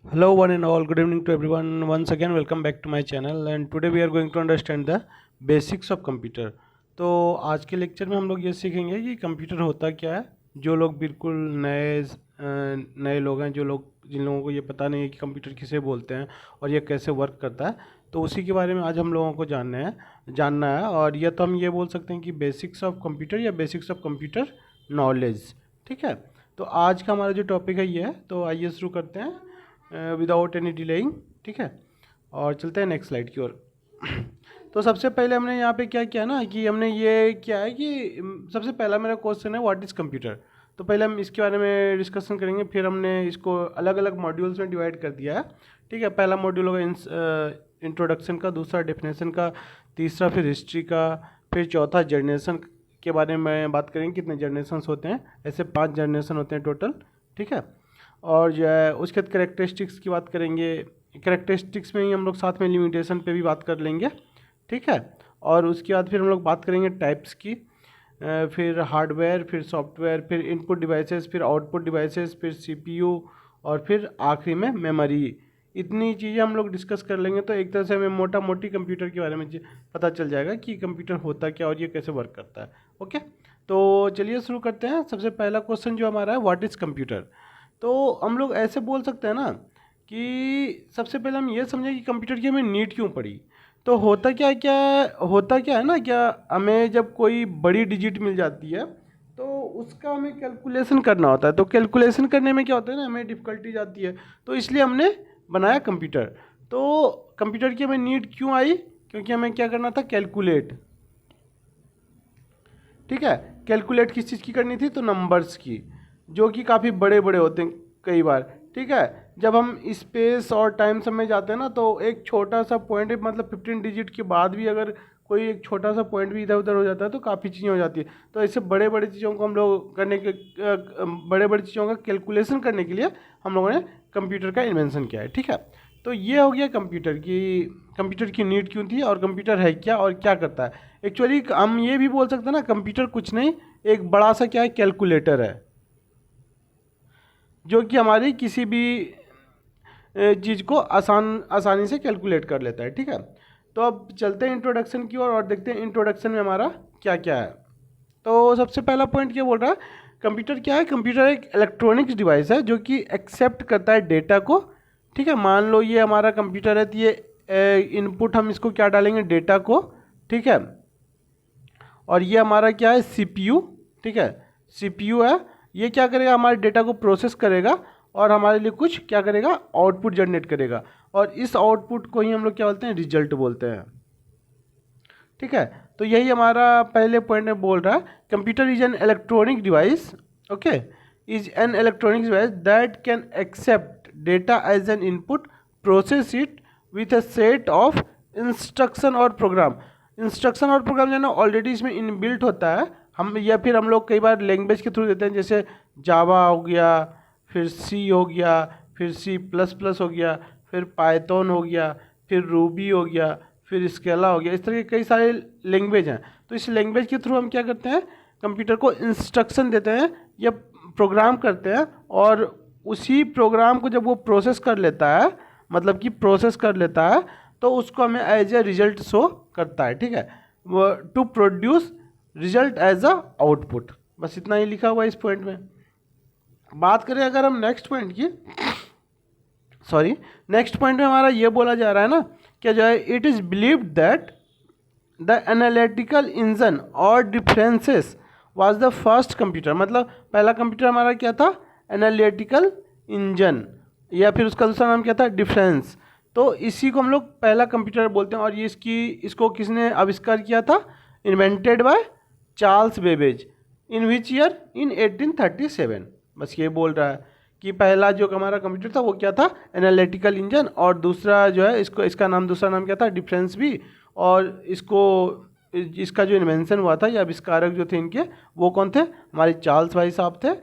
Hello, one and all. Good evening to everyone. Once again, welcome back to my channel. And today we are going to understand the basics of computer. तो आज के lecture में हम लोग ये सीखेंगे कि कंप्यूटर होता क्या है। जो लोग बिल्कुल नए लोग हैं, जिन लोगों को ये पता नहीं है कि कंप्यूटर किसे बोलते हैं और ये कैसे वर्क करता है, तो उसी के बारे में आज हम लोगों को जानना है। और यह तो हम ये बोल सकते हैं कि बेसिक्स ऑफ कंप्यूटर या बेसिक्स ऑफ कंप्यूटर नॉलेज। ठीक है, तो आज का हमारा जो टॉपिक है ये है, तो आइए शुरू करते हैं विदाउट एनी डिलेइंग। ठीक है, और चलते हैं नेक्स्ट स्लाइड की ओर। तो सबसे पहले हमने यहाँ पे क्या किया ना कि हमने ये क्या है कि सबसे पहला मेरा क्वेश्चन है व्हाट इज़ कंप्यूटर। तो पहले हम इसके बारे में डिस्कशन करेंगे, फिर हमने इसको अलग अलग मॉड्यूल्स में डिवाइड कर दिया है। ठीक है, पहला मॉड्यूल होगा इंट्रोडक्शन का, दूसरा डेफिनेशन का, तीसरा फिर हिस्ट्री का, फिर चौथा जनरेशन के बारे में बात करेंगे, कितने जनरेशन्स होते हैं। ऐसे 5 जनरेशन होते हैं टोटल। ठीक है, और जो है उसके बाद करेक्टरिस्टिक्स की बात करेंगे। करेक्टरिस्टिक्स में ही हम लोग साथ में लिमिटेशन पे भी बात कर लेंगे। ठीक है, और उसके बाद फिर हम लोग बात करेंगे टाइप्स की, फिर हार्डवेयर, फिर सॉफ्टवेयर, फिर इनपुट डिवाइसेस, फिर आउटपुट डिवाइसेस, फिर सीपीयू, और फिर आखिरी में मेमोरी। इतनी चीज़ें हम लोग डिस्कस कर लेंगे, तो एक तरह से हमें मोटा मोटी कंप्यूटर के बारे में पता चल जाएगा कि कंप्यूटर होता क्या और ये कैसे वर्क करता है। ओके, तो चलिए शुरू करते हैं। सबसे पहला क्वेश्चन जो हमारा है, व्हाट इज़ कंप्यूटर। तो हम लोग ऐसे बोल सकते हैं ना कि सबसे पहले हम ये समझें कि कंप्यूटर की हमें नीड क्यों पड़ी। तो होता क्या है ना, क्या हमें जब कोई बड़ी डिजिट मिल जाती है तो उसका हमें कैलकुलेशन करना होता है। तो कैलकुलेशन करने में क्या होता है ना, हमें डिफ़िकल्टी जाती है, तो इसलिए हमने बनाया कंप्यूटर। तो कंप्यूटर की हमें नीड क्यों आई, क्योंकि हमें क्या करना था, कैलकुलेट। ठीक है, कैलकुलेट किस चीज़ की करनी थी, तो नंबर्स की, जो कि काफ़ी बड़े बड़े होते हैं कई बार। ठीक है, जब हम स्पेस और टाइम सब में जाते हैं ना, तो एक छोटा सा पॉइंट, मतलब 15 डिजिट के बाद भी अगर कोई एक छोटा सा पॉइंट भी इधर उधर हो जाता है तो काफ़ी चीज़ें हो जाती है। तो ऐसे बड़े बड़े चीज़ों को हम लोग बड़े बड़े चीज़ों का कैलकुलेशन करने के लिए हम लोगों ने कंप्यूटर का इन्वेंशन किया है। ठीक है, तो ये हो गया कंप्यूटर की नीड क्यों थी, और कंप्यूटर है क्या और क्या करता है। एक्चुअली हम ये भी बोल सकते हैं ना, कंप्यूटर कुछ नहीं, एक बड़ा सा क्या है, कैलकुलेटर है, जो कि हमारी किसी भी चीज़ को आसानी से कैलकुलेट कर लेता है। ठीक है, तो अब चलते हैं इंट्रोडक्शन की ओर और देखते हैं इंट्रोडक्शन में हमारा क्या क्या है। तो सबसे पहला पॉइंट क्या बोल रहा है, कंप्यूटर क्या है। कंप्यूटर एक इलेक्ट्रॉनिक्स डिवाइस है जो कि एक्सेप्ट करता है डेटा को। ठीक है, मान लो ये हमारा कंप्यूटर है, तो ये इनपुट हम इसको क्या डालेंगे, डेटा को। ठीक है, और ये हमारा क्या है, सीपीयू। ठीक है, सीपीयू है, ये क्या करेगा, हमारे डेटा को प्रोसेस करेगा और हमारे लिए कुछ क्या करेगा, आउटपुट जनरेट करेगा, और इस आउटपुट को ही हम लोग क्या बोलते हैं, रिजल्ट बोलते हैं। ठीक है, तो यही हमारा पहले पॉइंट में बोल रहा है, computer is an electronic device. Okay, is an electronic device that can accept data as an input, process it with a set of instruction और प्रोग्राम। इंस्ट्रक्शन और प्रोग्राम जो है ना, ऑलरेडी इसमें इनबिल्ट होता है। हम या फिर हम लोग कई बार लैंग्वेज के थ्रू देते हैं, जैसे जावा हो गया, फिर सी हो गया, फिर सी प्लस प्लस हो गया, फिर पाइथन हो गया, फिर रूबी हो गया, फिर स्केला हो गया। इस तरह के कई सारे लैंग्वेज हैं। तो इस लैंग्वेज के थ्रू हम क्या करते हैं, कंप्यूटर को इंस्ट्रक्शन देते हैं या प्रोग्राम करते हैं, और उसी प्रोग्राम को जब वो प्रोसेस कर लेता है, मतलब कि प्रोसेस कर लेता है, तो उसको हमें एज ए रिजल्ट शो करता है। ठीक है, to produce result as a output. बस इतना ही लिखा हुआ है इस पॉइंट में। बात करें अगर हम नेक्स्ट पॉइंट की, सॉरी, नेक्स्ट पॉइंट में हमारा ये बोला जा रहा है ना, क्या जो है, it is believed that the analytical engine और differences was the first computer. मतलब पहला कंप्यूटर हमारा क्या था, एनालिटिकल इंजन, या फिर उसका दूसरा नाम क्या था, डिफरेंस। तो इसी को हम लोग पहला कंप्यूटर बोलते हैं। और ये इसको किसने आविष्कार किया था, invented by Charles Babbage. In which year, in 1837। बस ये बोल रहा है कि पहला जो हमारा कंप्यूटर था वो क्या था, एनालिटिकल इंजन, और दूसरा जो है इसका नाम, दूसरा नाम क्या था, डिफरेंस भी। और इसका जो इन्वेंशन हुआ था या आविष्कारक जो थे इनके, वो कौन थे, हमारे चार्ल्स भाई साहब थे,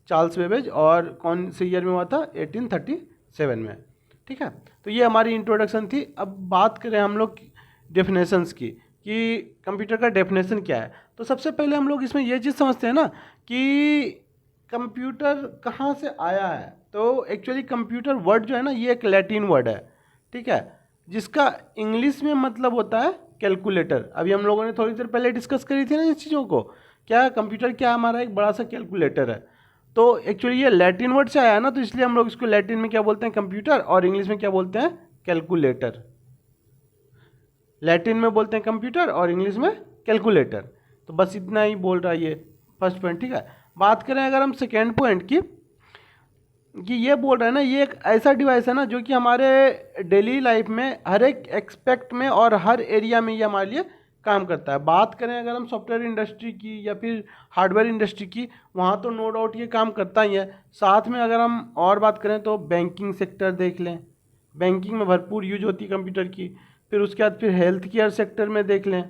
चार्ल्स बेबेज। और कौन से ईयर में हुआ था, 1837 में। ठीक है, तो ये हमारी इंट्रोडक्शन थी। अब बात करें हम लोग डेफिनेशंस की, कि कंप्यूटर का डेफिनेशन क्या है। तो सबसे पहले हम लोग इसमें ये चीज़ समझते हैं ना कि कंप्यूटर कहाँ से आया है। तो एक्चुअली कंप्यूटर वर्ड जो है ना, ये एक लैटिन वर्ड है, ठीक है, जिसका इंग्लिश में मतलब होता है कैलकुलेटर। अभी हम लोगों ने थोड़ी देर पहले डिस्कस करी थी ना इस चीज़ों को, क्या कंप्यूटर क्या हमारा एक बड़ा सा कैलकुलेटर है। तो एक्चुअली ये लैटिन वर्ड से आया है ना, तो इसलिए हम लोग इसको लैटिन में क्या बोलते हैं, कंप्यूटर, और इंग्लिश में क्या बोलते हैं, कैलकुलेटर। लैटिन में बोलते हैं कंप्यूटर और इंग्लिश में कैलकुलेटर। तो बस इतना ही बोल रहा है ये फर्स्ट पॉइंट, ठीक है। बात करें अगर हम सेकेंड पॉइंट की, कि ये बोल रहा है ना, ये एक ऐसा डिवाइस है ना जो कि हमारे डेली लाइफ में हर एक एक्सपेक्ट में और हर एरिया में ये हमारे लिए काम करता है। बात करें अगर हम सॉफ्टवेयर इंडस्ट्री की या फिर हार्डवेयर इंडस्ट्री की, वहाँ तो नो डाउट ये काम करता ही है। साथ में अगर हम और बात करें तो बैंकिंग सेक्टर देख लें, बैंकिंग में भरपूर यूज होती है कंप्यूटर की। फिर उसके बाद फिर हेल्थ केयर सेक्टर में देख लें,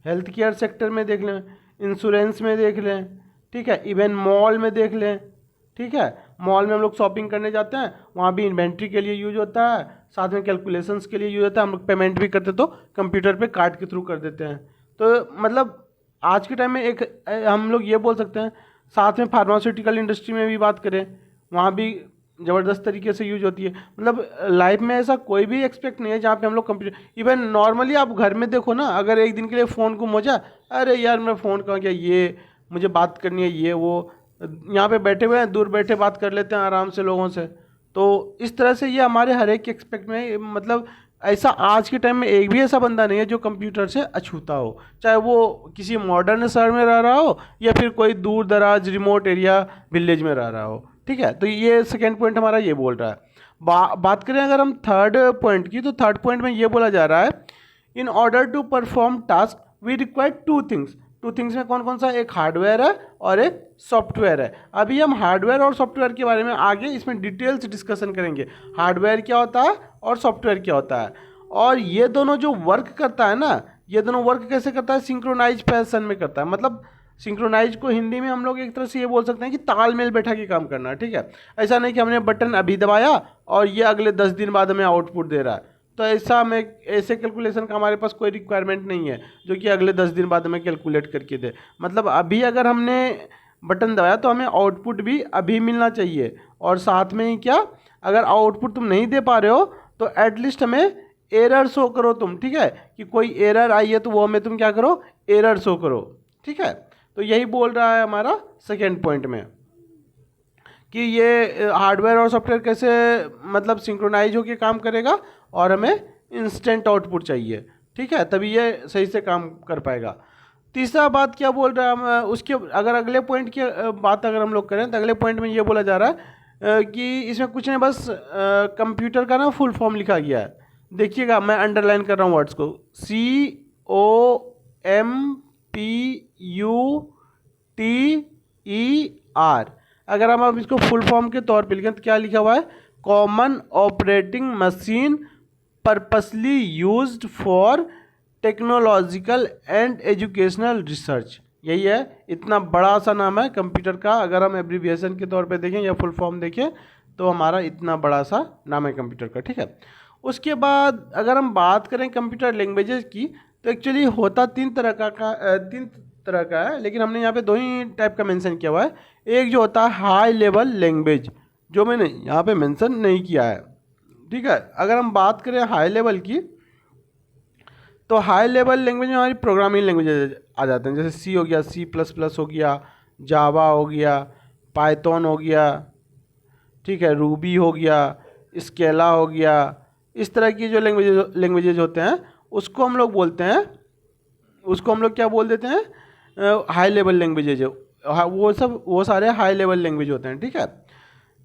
हेल्थ केयर सेक्टर में देख लें, इंश्योरेंस में देख लें, ठीक है, इवन मॉल में देख लें, ठीक है। मॉल में हम लोग शॉपिंग करने जाते हैं, वहाँ भी इन्वेंट्री के लिए यूज होता है, साथ में कैलकुलेशंस के लिए यूज होता है। हम लोग पेमेंट भी करते तो कंप्यूटर पे कार्ड के थ्रू कर देते हैं। तो मतलब आज के टाइम में एक हम लोग ये बोल सकते हैं। साथ में फार्मास्यूटिकल इंडस्ट्री में भी बात करें, वहाँ भी ज़बरदस्त तरीके से यूज होती है। मतलब लाइफ में ऐसा कोई भी एक्सपेक्ट नहीं है जहाँ पे हम लोग कंप्यूटर, इवन नॉर्मली आप घर में देखो ना, अगर एक दिन के लिए फ़ोन गुम हो जाए, अरे यार मेरा फ़ोन कहाँ गया, ये मुझे बात करनी है, ये वो, यहाँ पे बैठे हुए हैं, दूर बैठे बात कर लेते हैं आराम से लोगों से। तो इस तरह से ये हमारे हर एक एक्सपेक्ट में, मतलब ऐसा आज के टाइम में एक भी ऐसा बंदा नहीं है जो कंप्यूटर से अछूता हो, चाहे वो किसी मॉडर्न शहर में रह रहा हो या फिर कोई दूर दराज रिमोट एरिया विलेज में रह रहा हो, ठीक है। तो ये सेकेंड पॉइंट हमारा ये बोल रहा है। बात करें अगर हम थर्ड पॉइंट की, तो थर्ड पॉइंट में ये बोला जा रहा है, in order to perform task we require two things. Two things में कौन कौन सा, एक हार्डवेयर है और एक सॉफ्टवेयर है। अभी हम हार्डवेयर और सॉफ्टवेयर के बारे में आगे इसमें डिटेल्स डिस्कशन करेंगे, हार्डवेयर क्या होता है और सॉफ्टवेयर क्या होता है। और ये दोनों जो वर्क करता है ना, ये दोनों वर्क कैसे करता है, सिंक्रोनाइज फैशन में करता है। मतलब सिंक्रोनाइज को हिंदी में हम लोग एक तरह से ये बोल सकते हैं कि तालमेल बैठा के काम करना, ठीक है। ऐसा नहीं कि हमने बटन अभी दबाया और ये अगले 10 दिन बाद हमें आउटपुट दे रहा है। तो ऐसे कैलकुलेशन का हमारे पास कोई रिक्वायरमेंट नहीं है जो कि अगले 10 दिन बाद हमें कैलकुलेट करके दे। मतलब अभी अगर हमने बटन दबाया तो हमें आउटपुट भी अभी मिलना चाहिए। और साथ में ही क्या, अगर आउटपुट तुम नहीं दे पा रहे हो तो एटलीस्ट हमें एरर शो करो तुम, ठीक है, कि कोई एरर आई है तो वो हमें तुम क्या करो, एरर शो करो, ठीक है। तो यही बोल रहा है हमारा सेकेंड पॉइंट में, कि ये हार्डवेयर और सॉफ्टवेयर कैसे मतलब सिंक्रोनाइज होकर काम करेगा और हमें इंस्टेंट आउटपुट चाहिए, ठीक है, तभी ये सही से काम कर पाएगा। तीसरा बात क्या बोल रहा है, उसके अगर अगले पॉइंट की बात अगर हम लोग करें तो अगले पॉइंट में ये बोला जा रहा है कि इसमें कुछ नहीं, बस कंप्यूटर का ना फुल फॉर्म लिखा गया है। देखिएगा, मैं अंडरलाइन कर रहा हूँ वर्ड्स को, COMPUTER। अगर हम अब इसको फुल फॉर्म के तौर पे लिखें तो क्या लिखा हुआ है, common operating machine purposely used for technological and educational research. यही है, इतना बड़ा सा नाम है कंप्यूटर का। अगर हम एब्रीविएशन के तौर पे देखें या फुल फॉर्म देखें तो हमारा इतना बड़ा सा नाम है कंप्यूटर का, ठीक है। उसके बाद अगर हम बात करें कंप्यूटर लैंग्वेजेस की, तो एक्चुअली होता तीन तरह का है, लेकिन हमने यहाँ पे दो ही टाइप का मेंशन किया हुआ है। एक जो होता है हाई लेवल लैंग्वेज, जो मैंने यहाँ पे मेंशन नहीं किया है, ठीक है। अगर हम बात करें हाई लेवल की, तो हाई लेवल लैंग्वेज में हमारी प्रोग्रामिंग लैंग्वेज आ जाते हैं, जैसे सी हो गया, C++ हो गया, जावा हो गया, पाइथन हो गया, ठीक है, रूबी हो गया, स्केला हो गया। इस तरह की जो लैंग्वेजेज होते हैं उसको हम लोग बोलते हैं, उसको हम लोग क्या बोल देते हैं, हाई लेवल लैंग्वेजेज। वो सारे हाई लेवल लैंग्वेज होते हैं, ठीक है।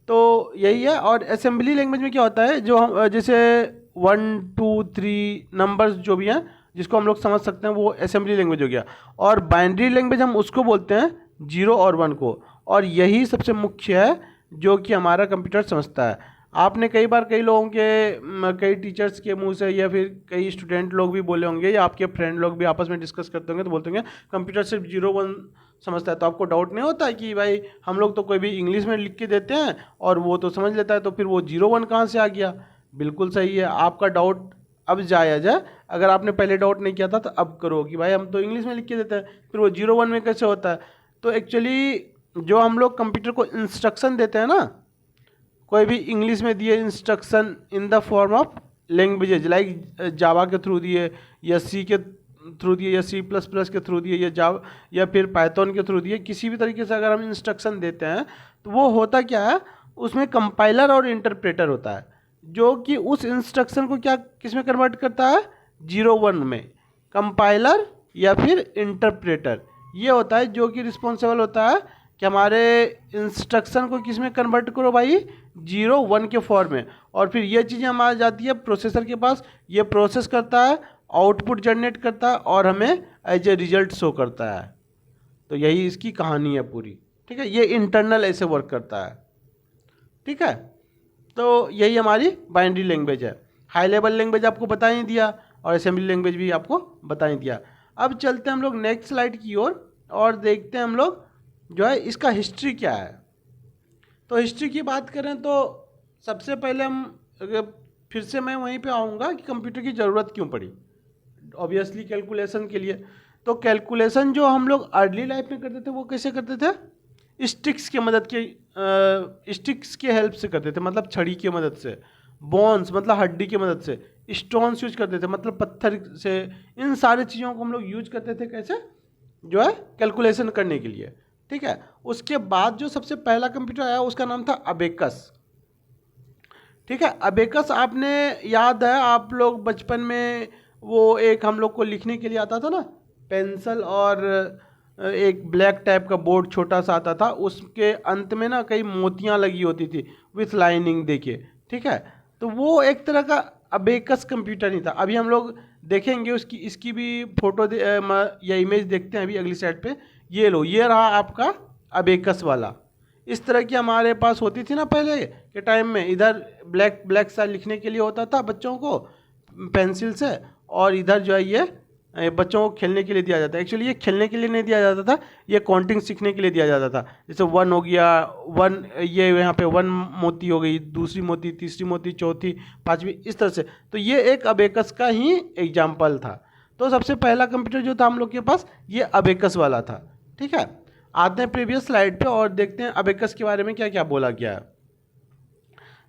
तो यही है। और असेंबली लैंग्वेज में क्या होता है, जो हम जैसे 1 2 3 नंबर्स जो भी हैं जिसको हम लोग समझ सकते हैं, वो असेंबली लैंग्वेज हो गया। और बाइनरी लैंग्वेज हम उसको बोलते हैं 0 और 1 को, और यही सबसे मुख्य है जो कि हमारा कंप्यूटर समझता है। आपने कई बार कई लोगों के, कई टीचर्स के मुंह से या फिर कई स्टूडेंट लोग भी बोले होंगे, या आपके फ्रेंड लोग भी आपस में डिस्कस करते होंगे तो बोलते होंगे कंप्यूटर सिर्फ 0 1 समझता है। तो आपको डाउट नहीं होता कि भाई हम लोग तो कोई भी इंग्लिश में लिख के देते हैं और वो तो समझ लेता है, तो फिर वो 0 1 कहाँ से आ गया। बिल्कुल सही है, आपका डाउट अब जाया जाए। अगर आपने पहले डाउट नहीं किया था तो अब करो कि भाई हम तो इंग्लिश में लिख के देते हैं, फिर वो 0 1 में कैसे होता है। तो एक्चुअली जो हम लोग कंप्यूटर को इंस्ट्रक्शन देते हैं ना, कोई भी इंग्लिश में दिए instruction in the form of languages, like Java के थ्रू दिए, या सी के थ्रू दिए, या C++ के थ्रू दिए, या जावा, या फिर पाइथन के थ्रू दिए, किसी भी तरीके से अगर हम इंस्ट्रक्शन देते हैं तो वो होता क्या है, उसमें कंपाइलर और इंटरप्रेटर होता है, जो कि उस इंस्ट्रक्शन को क्या किस में कन्वर्ट करता है, 0-1 में। कंपाइलर या फिर इंटरप्रेटर ये होता है जो कि रिस्पॉन्सिबल होता है कि हमारे इंस्ट्रक्शन को किस में कन्वर्ट करो भाई, 0-1 के फॉर्म में। और फिर ये चीज़ें हमारी जाती है प्रोसेसर के पास, ये प्रोसेस करता है, आउटपुट जनरेट करता है और हमें एज ए रिजल्ट शो करता है। तो यही इसकी कहानी है पूरी, ठीक है। ये इंटरनल ऐसे वर्क करता है, ठीक है। तो यही हमारी बाइनरी लैंग्वेज है। हाई लेवल लैंग्वेज आपको बता ही दिया और असेंबली लैंग्वेज भी आपको बता ही दिया। अब चलते हैं हम लोग नेक्स्ट स्लाइड की ओर और देखते हैं हम लोग जो है इसका हिस्ट्री क्या है। तो हिस्ट्री की बात करें तो सबसे पहले हम फिर से मैं वहीं पे आऊँगा कि कंप्यूटर की ज़रूरत क्यों पड़ी। ऑब्वियसली कैलकुलेशन के लिए। तो कैलकुलेशन जो हम लोग अर्ली लाइफ में करते थे वो कैसे करते थे, स्टिक्स की मदद के स्टिक्स के हेल्प से करते थे, मतलब छड़ी की मदद से, बोन्स मतलब हड्डी की मदद से, स्टोन्स यूज करते थे मतलब पत्थर से। इन सारी चीज़ों को हम लोग यूज करते थे कैसे, जो है कैलकुलेशन करने के लिए, ठीक है। उसके बाद जो सबसे पहला कंप्यूटर आया उसका नाम था अबेकस, ठीक है। अबेकस आपने याद है आप लोग बचपन में वो एक हम लोग को लिखने के लिए आता था ना, पेंसिल और एक ब्लैक टाइप का बोर्ड छोटा सा आता था, उसके अंत में ना कई मोतियां लगी होती थी विथ लाइनिंग देखिए, ठीक है। तो वो एक तरह का अबेकस कंप्यूटर ही था। अभी हम लोग देखेंगे उसकी इसकी भी फोटो या इमेज देखते हैं अभी अगली साइड पे। ये लो, ये रहा आपका अबेकस वाला। इस तरह की हमारे पास होती थी ना पहले के टाइम में, इधर ब्लैक ब्लैक सा लिखने के लिए होता था बच्चों को पेंसिल से, और इधर जो है ये बच्चों को खेलने के लिए दिया जाता है। एक्चुअली ये खेलने के लिए नहीं दिया जाता था, ये काउंटिंग सीखने के लिए दिया जाता था। जैसे 1 हो गया, 1 ये यहाँ पे 1 मोती हो गई, दूसरी मोती, तीसरी मोती, चौथी, पांचवी, इस तरह से। तो ये एक अबेकस का ही एग्जाम्पल था। तो सबसे पहला कंप्यूटर जो था हम लोग के पास ये अबेकस वाला था, ठीक है। आते हैं प्रीवियस स्लाइड पे और देखते हैं अबेकस के बारे में क्या क्या बोला गया है।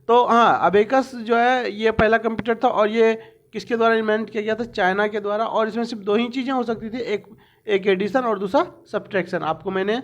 तो हाँ, अबेकस जो है ये पहला कंप्यूटर था और ये किसके द्वारा इन्वेंट किया गया था, चाइना के द्वारा। और इसमें सिर्फ 2 ही चीज़ें हो सकती थी, एक एडिशन और दूसरा सब्ट्रैक्शन। आपको मैंने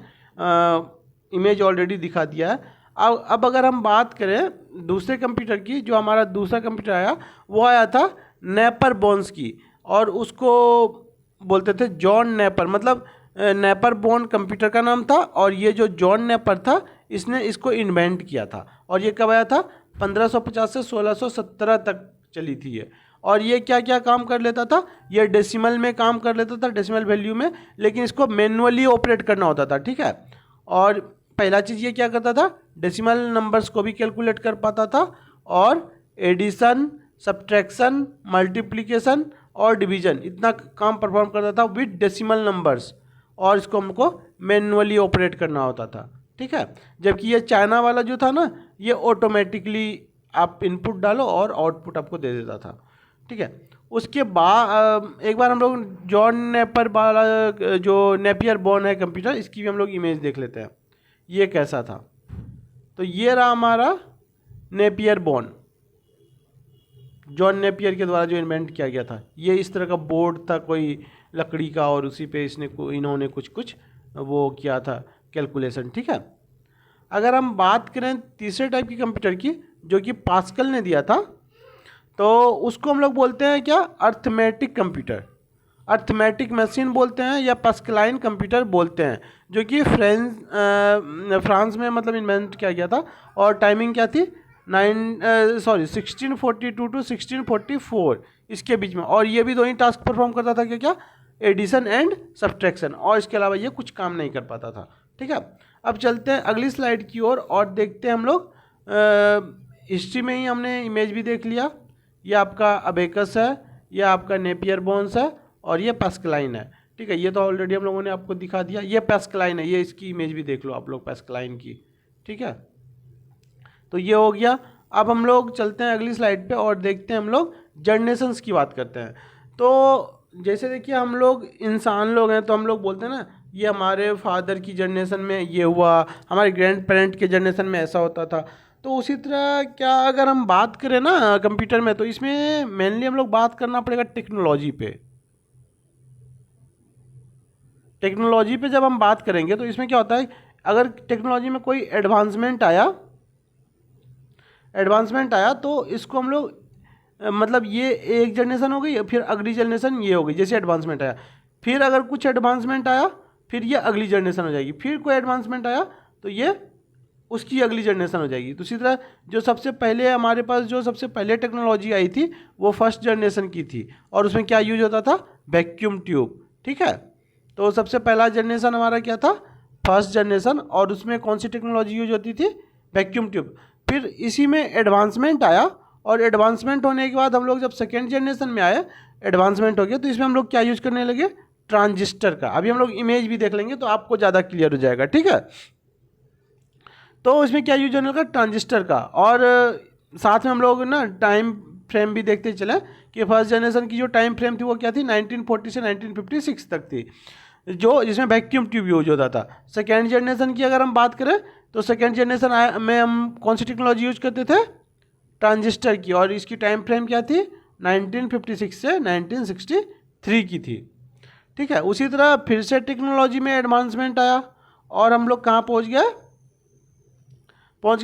इमेज ऑलरेडी दिखा दिया है। अब अगर हम बात करें दूसरे कंप्यूटर की, जो हमारा दूसरा कंप्यूटर आया वो आया था नेपर बोन्स की, और उसको बोलते थे जॉन नेपर, मतलब नेपर बोन कंप्यूटर का नाम था। और ये जो जॉन नेपर था इसने इसको इन्वेंट किया था, और ये कब आया था, 1550 से 1617 तक चली थी ये। और ये क्या क्या काम कर लेता था, ये डेसिमल में काम कर लेता था, डेसिमल वैल्यू में, लेकिन इसको मैनुअली ऑपरेट करना होता था, ठीक है। और पहला चीज़ ये क्या करता था, डेसिमल नंबर्स को भी कैलकुलेट कर पाता था, और एडिशन, सब्ट्रैक्शन, मल्टीप्लिकेशन और डिवीजन, इतना काम परफॉर्म करता था विद डेसिमल नंबर्स, और इसको हमको मैनुअली ऑपरेट करना होता था, ठीक है। जबकि ये चाइना वाला जो था ना, ये ऑटोमेटिकली आप इनपुट डालो और आउटपुट आपको दे देता था, ठीक है। उसके बाद एक बार हम लोग जॉन नेपर वाला जो नेपियर बोन है कंप्यूटर, इसकी भी हम लोग इमेज देख लेते हैं ये कैसा था। तो ये रहा हमारा नेपियर बोन, जॉन नेपियर के द्वारा जो इन्वेंट किया गया था। ये इस तरह का बोर्ड था कोई लकड़ी का, और उसी पे इन्होंने कुछ वो किया था कैलकुलेशन, ठीक है। अगर हम बात करें तीसरे टाइप की कंप्यूटर की, जो कि पास्कल ने दिया था, तो उसको हम लोग बोलते हैं क्या, अर्थमेटिक कंप्यूटर, अर्थमेटिक मशीन बोलते हैं, या पास्कलाइन कंप्यूटर बोलते हैं, जो कि फ्रांस में मतलब इन्वेंट किया गया था। और टाइमिंग क्या थी, 1642 टू 1644 इसके बीच में। और ये भी 2 ही टास्क परफॉर्म करता था, क्या, एडिशन एंड सब्ट्रैक्शन, और इसके अलावा ये कुछ काम नहीं कर पाता था, ठीक है। अब चलते हैं अगली स्लाइड की ओर और देखते हैं हम लोग हिस्ट्री में ही हमने इमेज भी देख लिया। ये आपका अबेकस है, ये आपका नेपियर बोन्स है, और ये पास्कलाइन है, ठीक है। ये तो ऑलरेडी हम लोगों ने आपको दिखा दिया। ये पास्कलाइन है, ये इसकी इमेज भी देख लो आप लोग पास्कलाइन की, ठीक है। तो ये हो गया। अब हम लोग चलते हैं अगली स्लाइड पे और देखते हैं हम लोग जनरेशंस की बात करते हैं। तो जैसे देखिए हम लोग इंसान लोग हैं, तो हम लोग बोलते हैं ना ये हमारे फादर की जनरेशन में ये हुआ, हमारे ग्रैंड पेरेंट के जनरेशन में ऐसा होता था। तो उसी तरह क्या अगर हम बात करें ना कंप्यूटर में, तो इसमें मेनली हम लोग बात करना पड़ेगा टेक्नोलॉजी पे। टेक्नोलॉजी पे जब हम बात करेंगे तो इसमें क्या होता है, अगर टेक्नोलॉजी में कोई एडवांसमेंट आया तो इसको हम लोग मतलब ये एक जनरेशन हो गई, फिर अगली जनरेशन ये हो गई, जैसे एडवांसमेंट आया, फिर अगर कुछ एडवांसमेंट आया फिर ये अगली जनरेशन हो जाएगी, फिर कोई एडवांसमेंट आया तो ये उसकी अगली जनरेशन हो जाएगी। तो इसी तरह जो सबसे पहले हमारे पास जो सबसे पहले टेक्नोलॉजी आई थी वो फर्स्ट जनरेशन की थी, और उसमें क्या यूज होता था, वैक्यूम ट्यूब। ठीक है, तो सबसे पहला जनरेशन हमारा क्या था, फर्स्ट जनरेशन, और उसमें कौन सी टेक्नोलॉजी यूज होती थी, वैक्यूम ट्यूब। फिर इसी में एडवांसमेंट आया, और एडवांसमेंट होने के बाद हम लोग जब सेकेंड जनरेशन में आए, एडवांसमेंट हो गया, तो इसमें हम लोग क्या यूज करने लगे, ट्रांजिस्टर का। अभी हम लोग इमेज भी देख लेंगे तो आपको ज़्यादा क्लियर हो जाएगा। ठीक है, तो इसमें क्या यूज होने लगा, ट्रांजिस्टर का। और साथ में हम लोग ना टाइम फ्रेम भी देखते चले कि फर्स्ट जनरेशन की जो टाइम फ्रेम थी वो क्या थी, 1940 से 1956 तक थी, जो जिसमें वैक्यूम ट्यूब यूज होता था। सेकेंड जनरेशन की अगर हम बात करें तो सेकेंड जनरेशन में हम कौन सी टेक्नोलॉजी यूज करते थे, ट्रांजिस्टर की, और इसकी टाइम फ्रेम क्या थी, 1956 से 1963 की थी। ठीक है, उसी तरह फिर से टेक्नोलॉजी में एडवांसमेंट आया और हम लोग कहाँ पहुँच गए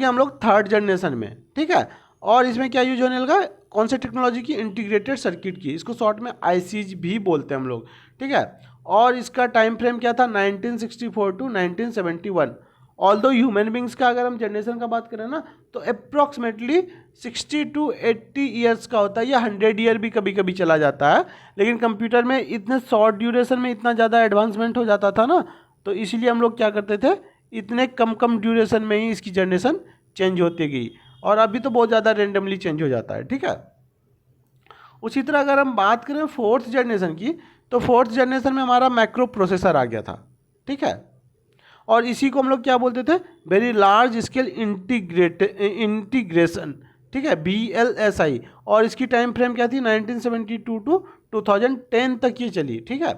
हम लोग थर्ड जनरेशन में। ठीक है, और इसमें क्या यूज होने लगा, कौन से टेक्नोलॉजी की, इंटीग्रेटेड सर्किट की, इसको शॉर्ट में आईसीज भी बोलते हैं हम लोग। ठीक है, और इसका टाइम फ्रेम क्या था, 1964 टू 1971। ऑल्दो ह्यूमन बींग्स का अगर हम जनरेशन का बात करें ना तो अप्रॉक्सीमेटली 60 टू 80 ईयर्स का होता है, या 100 ईयर भी कभी कभी चला जाता है। लेकिन कंप्यूटर में इतने शॉर्ट ड्यूरेशन में इतना ज़्यादा एडवांसमेंट हो जाता था ना, तो इसीलिए हम लोग क्या करते थे, इतने कम ड्यूरेशन में ही इसकी जनरेशन चेंज होती गई, और अभी तो बहुत ज़्यादा रेंडमली चेंज हो जाता है। ठीक है, उसी तरह अगर हम बात करें फोर्थ जनरेशन की, तो फोर्थ जनरेशन में हमारा मैक्रो प्रोसेसर आ गया था। ठीक है, और इसी को हम लोग क्या बोलते थे, वेरी लार्ज स्केल इंटीग्रेशन। ठीक है, VLSI, और इसकी टाइम फ्रेम क्या थी, 1972 टू 2010 तक ये चली। ठीक है,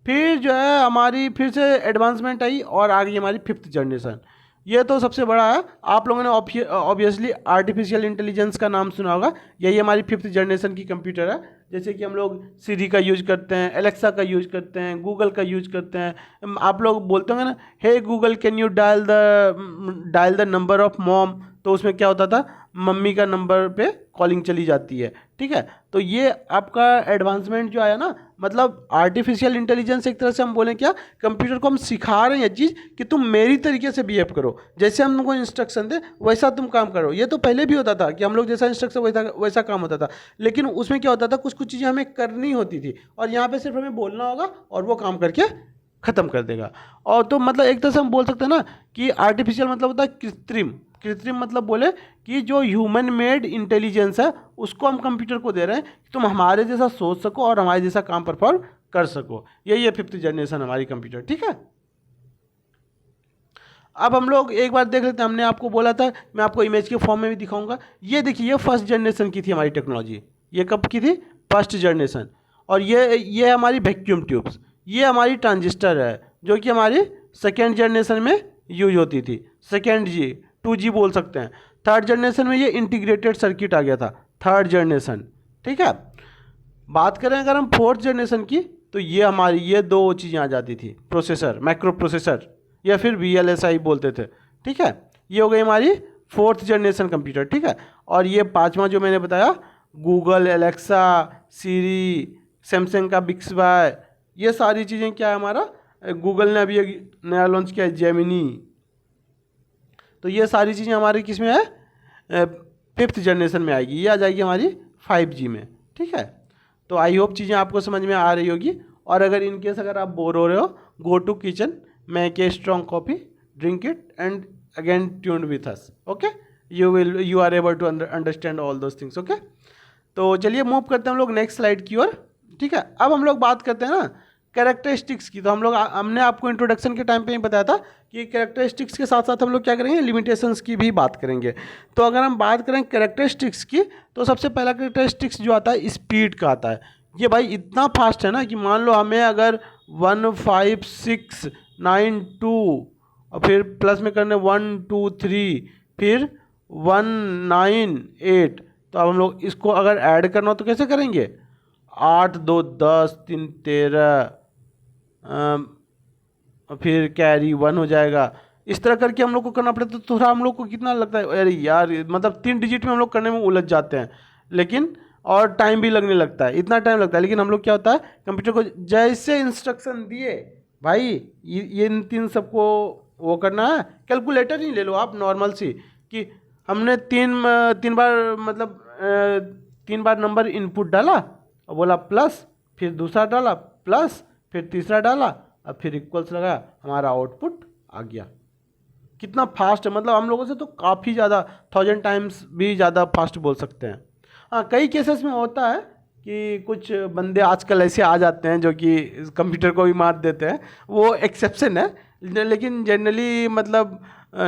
फिर जो है हमारी फिर से एडवांसमेंट आई और आ गई हमारी फिफ्थ जनरेशन। ये तो सबसे बड़ा है, आप लोगों ने ऑब्वियसली आर्टिफिशियल इंटेलिजेंस का नाम सुना होगा, यही हमारी फिफ्थ जनरेशन की कंप्यूटर है। जैसे कि हम लोग सीरी का यूज करते हैं, एलेक्सा का यूज करते हैं, गूगल का यूज करते हैं। आप लोग बोलते होंगे ना, hey Google can you dial the number of mom, तो उसमें क्या होता था, मम्मी का नंबर पे कॉलिंग चली जाती है। ठीक है, तो ये आपका एडवांसमेंट जो आया ना, मतलब आर्टिफिशियल इंटेलिजेंस एक तरह से हम बोलें क्या, कंप्यूटर को हम सिखा रहे हैं ये चीज़ कि तुम मेरी तरीके से बिहेव करो, जैसे हम तुमको इंस्ट्रक्शन दे वैसा तुम काम करो। ये तो पहले भी होता था कि हम लोग जैसा इंस्ट्रक्शन वैसा काम होता था, लेकिन उसमें क्या होता था, कुछ चीज़ें हमें करनी होती थी, और यहाँ पे सिर्फ हमें बोलना होगा और वो काम करके ख़त्म कर देगा। और तो मतलब एक तरह से हम बोल सकते हैं ना कि आर्टिफिशियल मतलब होता है कृत्रिम। कृत्रिम मतलब बोले कि जो ह्यूमन मेड इंटेलिजेंस है उसको हम कंप्यूटर को दे रहे हैं कि तुम हमारे जैसा सोच सको और हमारे जैसा काम परफॉर्म कर सको। यही है फिफ्थ जनरेशन हमारी कंप्यूटर। ठीक है, अब हम लोग एक बार देख लेते हैं, हमने आपको बोला था, मैं आपको इमेज के फॉर्म में भी दिखाऊंगा। ये देखिए, ये फर्स्ट जनरेशन की थी हमारी टेक्नोलॉजी। ये कब की थी, फर्स्ट जनरेशन। और ये हमारी वैक्यूम ट्यूब्स, ये हमारी ट्रांजिस्टर है जो कि हमारी सेकेंड जनरेशन में यूज होती थी। सेकेंड जी 2G बोल सकते हैं। थर्ड जनरेशन में ये इंटीग्रेटेड सर्किट आ गया था, थर्ड जनरेशन। ठीक है, बात करें अगर हम फोर्थ जनरेशन की, तो ये हमारी ये दो चीज़ें आ जाती थी, प्रोसेसर, माइक्रो प्रोसेसर, या फिर VLSI बोलते थे। ठीक है, ये हो गई हमारी फोर्थ जनरेशन कंप्यूटर। ठीक है, और ये पांचवा जो मैंने बताया, गूगल, एलेक्सा, सीरी, सैमसंग का बिक्सबाय, ये सारी चीज़ें क्या है हमारा, गूगल ने अभी एक नया लॉन्च किया है, जेमिनी। तो ये सारी चीज़ें हमारी किस में है, फिफ्थ जनरेशन में आएगी। ये आ जाएगी हमारी 5G में। ठीक है, तो आई होप चीज़ें आपको समझ में आ रही होगी। और अगर इनकेस अगर आप बोर हो रहे हो, go to kitchen, make a strong coffee, drink it and again tuned with us. Okay, you are able to understand all those things. Okay, तो चलिए मूव करते हैं हम लोग नेक्स्ट स्लाइड की ओर। ठीक है, अब हम लोग बात करते हैं ना कैरेक्टरिस्टिक्स की। तो हमने आपको इंट्रोडक्शन के टाइम पे ही बताया था कि कैरेक्टरिस्टिक्स के साथ साथ हम लोग क्या करेंगे, लिमिटेशंस की भी बात करेंगे। तो अगर हम बात करें कैरेक्टरिस्टिक्स की, तो सबसे पहला कैरेक्टरिस्टिक्स जो आता है स्पीड का आता है। ये भाई इतना फास्ट है ना कि मान लो हमें अगर 156 2 और फिर प्लस में करने 1 2 3 फिर 1 9 8। तो अब हम लोग इसको अगर ऐड करना हो तो कैसे करेंगे? 8 2 10 3 13 फिर कैरी 1 हो जाएगा। इस तरह करके हम लोग को करना पड़ेगा। तो थोड़ा हम लोग को कितना लगता है, अरे यार मतलब 3 डिजिट में हम लोग करने में उलझ जाते हैं, लेकिन और टाइम भी लगने लगता है, इतना टाइम लगता है। लेकिन हम लोग क्या होता है, कंप्यूटर को जैसे इंस्ट्रक्शन दिए भाई ये इन 3 सबको वो करना है, कैलकुलेटर ही ले लो आप नॉर्मल सी, कि हमने तीन बार मतलब 3 बार नंबर इनपुट डाला और बोला प्लस, फिर दूसरा डाला प्लस, फिर तीसरा डाला और फिर इक्वल्स लगाया, हमारा आउटपुट आ गया। कितना फास्ट है, मतलब हम लोगों से तो काफ़ी ज़्यादा 1000 टाइम्स भी ज़्यादा फास्ट बोल सकते हैं। हाँ, कई केसेस में होता है कि कुछ बंदे आजकल ऐसे आ जाते हैं जो कि कंप्यूटर को भी मार देते हैं, वो एक्सेप्शन है। लेकिन जनरली मतलब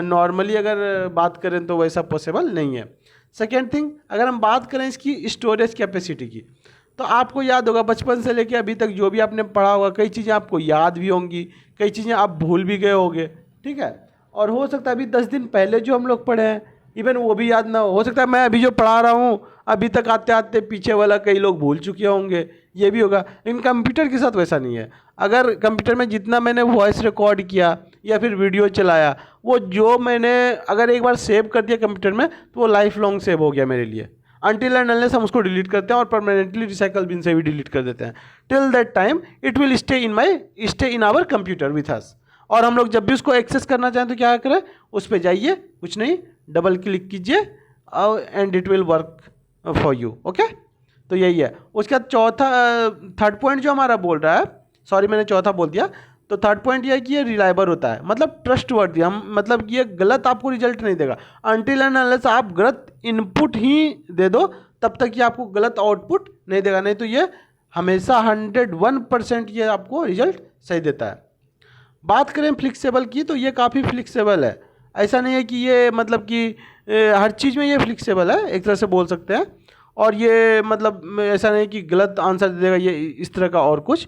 नॉर्मली अगर बात करें तो वैसा पॉसिबल नहीं है। सेकेंड थिंग, अगर हम बात करें इसकी स्टोरेज कैपेसिटी की, तो आपको याद होगा बचपन से लेके अभी तक जो भी आपने पढ़ा होगा, कई चीज़ें आपको याद भी होंगी, कई चीज़ें आप भूल भी गए होंगे, ठीक है। और हो सकता है अभी 10 दिन पहले जो हम लोग पढ़े हैं इवन वो भी याद ना हो सकता है मैं अभी जो पढ़ा रहा हूँ अभी तक आते आते पीछे वाला कई लोग भूल चुके होंगे, ये भी होगा। लेकिन कंप्यूटर के साथ वैसा नहीं है। अगर कंप्यूटर में जितना मैंने वॉइस रिकॉर्ड किया या फिर वीडियो चलाया, वो जो मैंने अगर एक बार सेव कर दिया कंप्यूटर में तो वो लाइफ लॉन्ग सेव हो गया मेरे लिए। अनटिल एंड अनलेस हम उसको डिलीट करते हैं और परमानेंटली रिसाइकल बिन से भी डिलीट कर देते हैं, till that time it will stay in our computer with us. और हम लोग जब भी उसको एक्सेस करना चाहें तो क्या करें, उस पर जाइए, कुछ नहीं, डबल क्लिक कीजिए and it will work for you. Okay, तो यही है। उसके बाद थर्ड पॉइंट जो हमारा बोल रहा है, सॉरी मैंने चौथा बोल दिया, तो थर्ड पॉइंट ये है कि ये रिलायबल होता है, मतलब ट्रस्टवर्दी। हम मतलब ये गलत आपको रिजल्ट नहीं देगा अनटिल एंड अनलेस आप गलत इनपुट ही दे दो, तब तक ये आपको गलत आउटपुट नहीं देगा। नहीं तो ये हमेशा 101% ये आपको रिजल्ट सही देता है। बात करें फ्लिक्सेबल की, तो ये काफ़ी फ्लिक्सेबल है। ऐसा नहीं है कि ये मतलब कि हर चीज़ में ये फ्लिक्सेबल है, एक तरह से बोल सकते हैं। और ये मतलब ऐसा नहीं कि गलत आंसर दे देगा, ये इस तरह का और कुछ।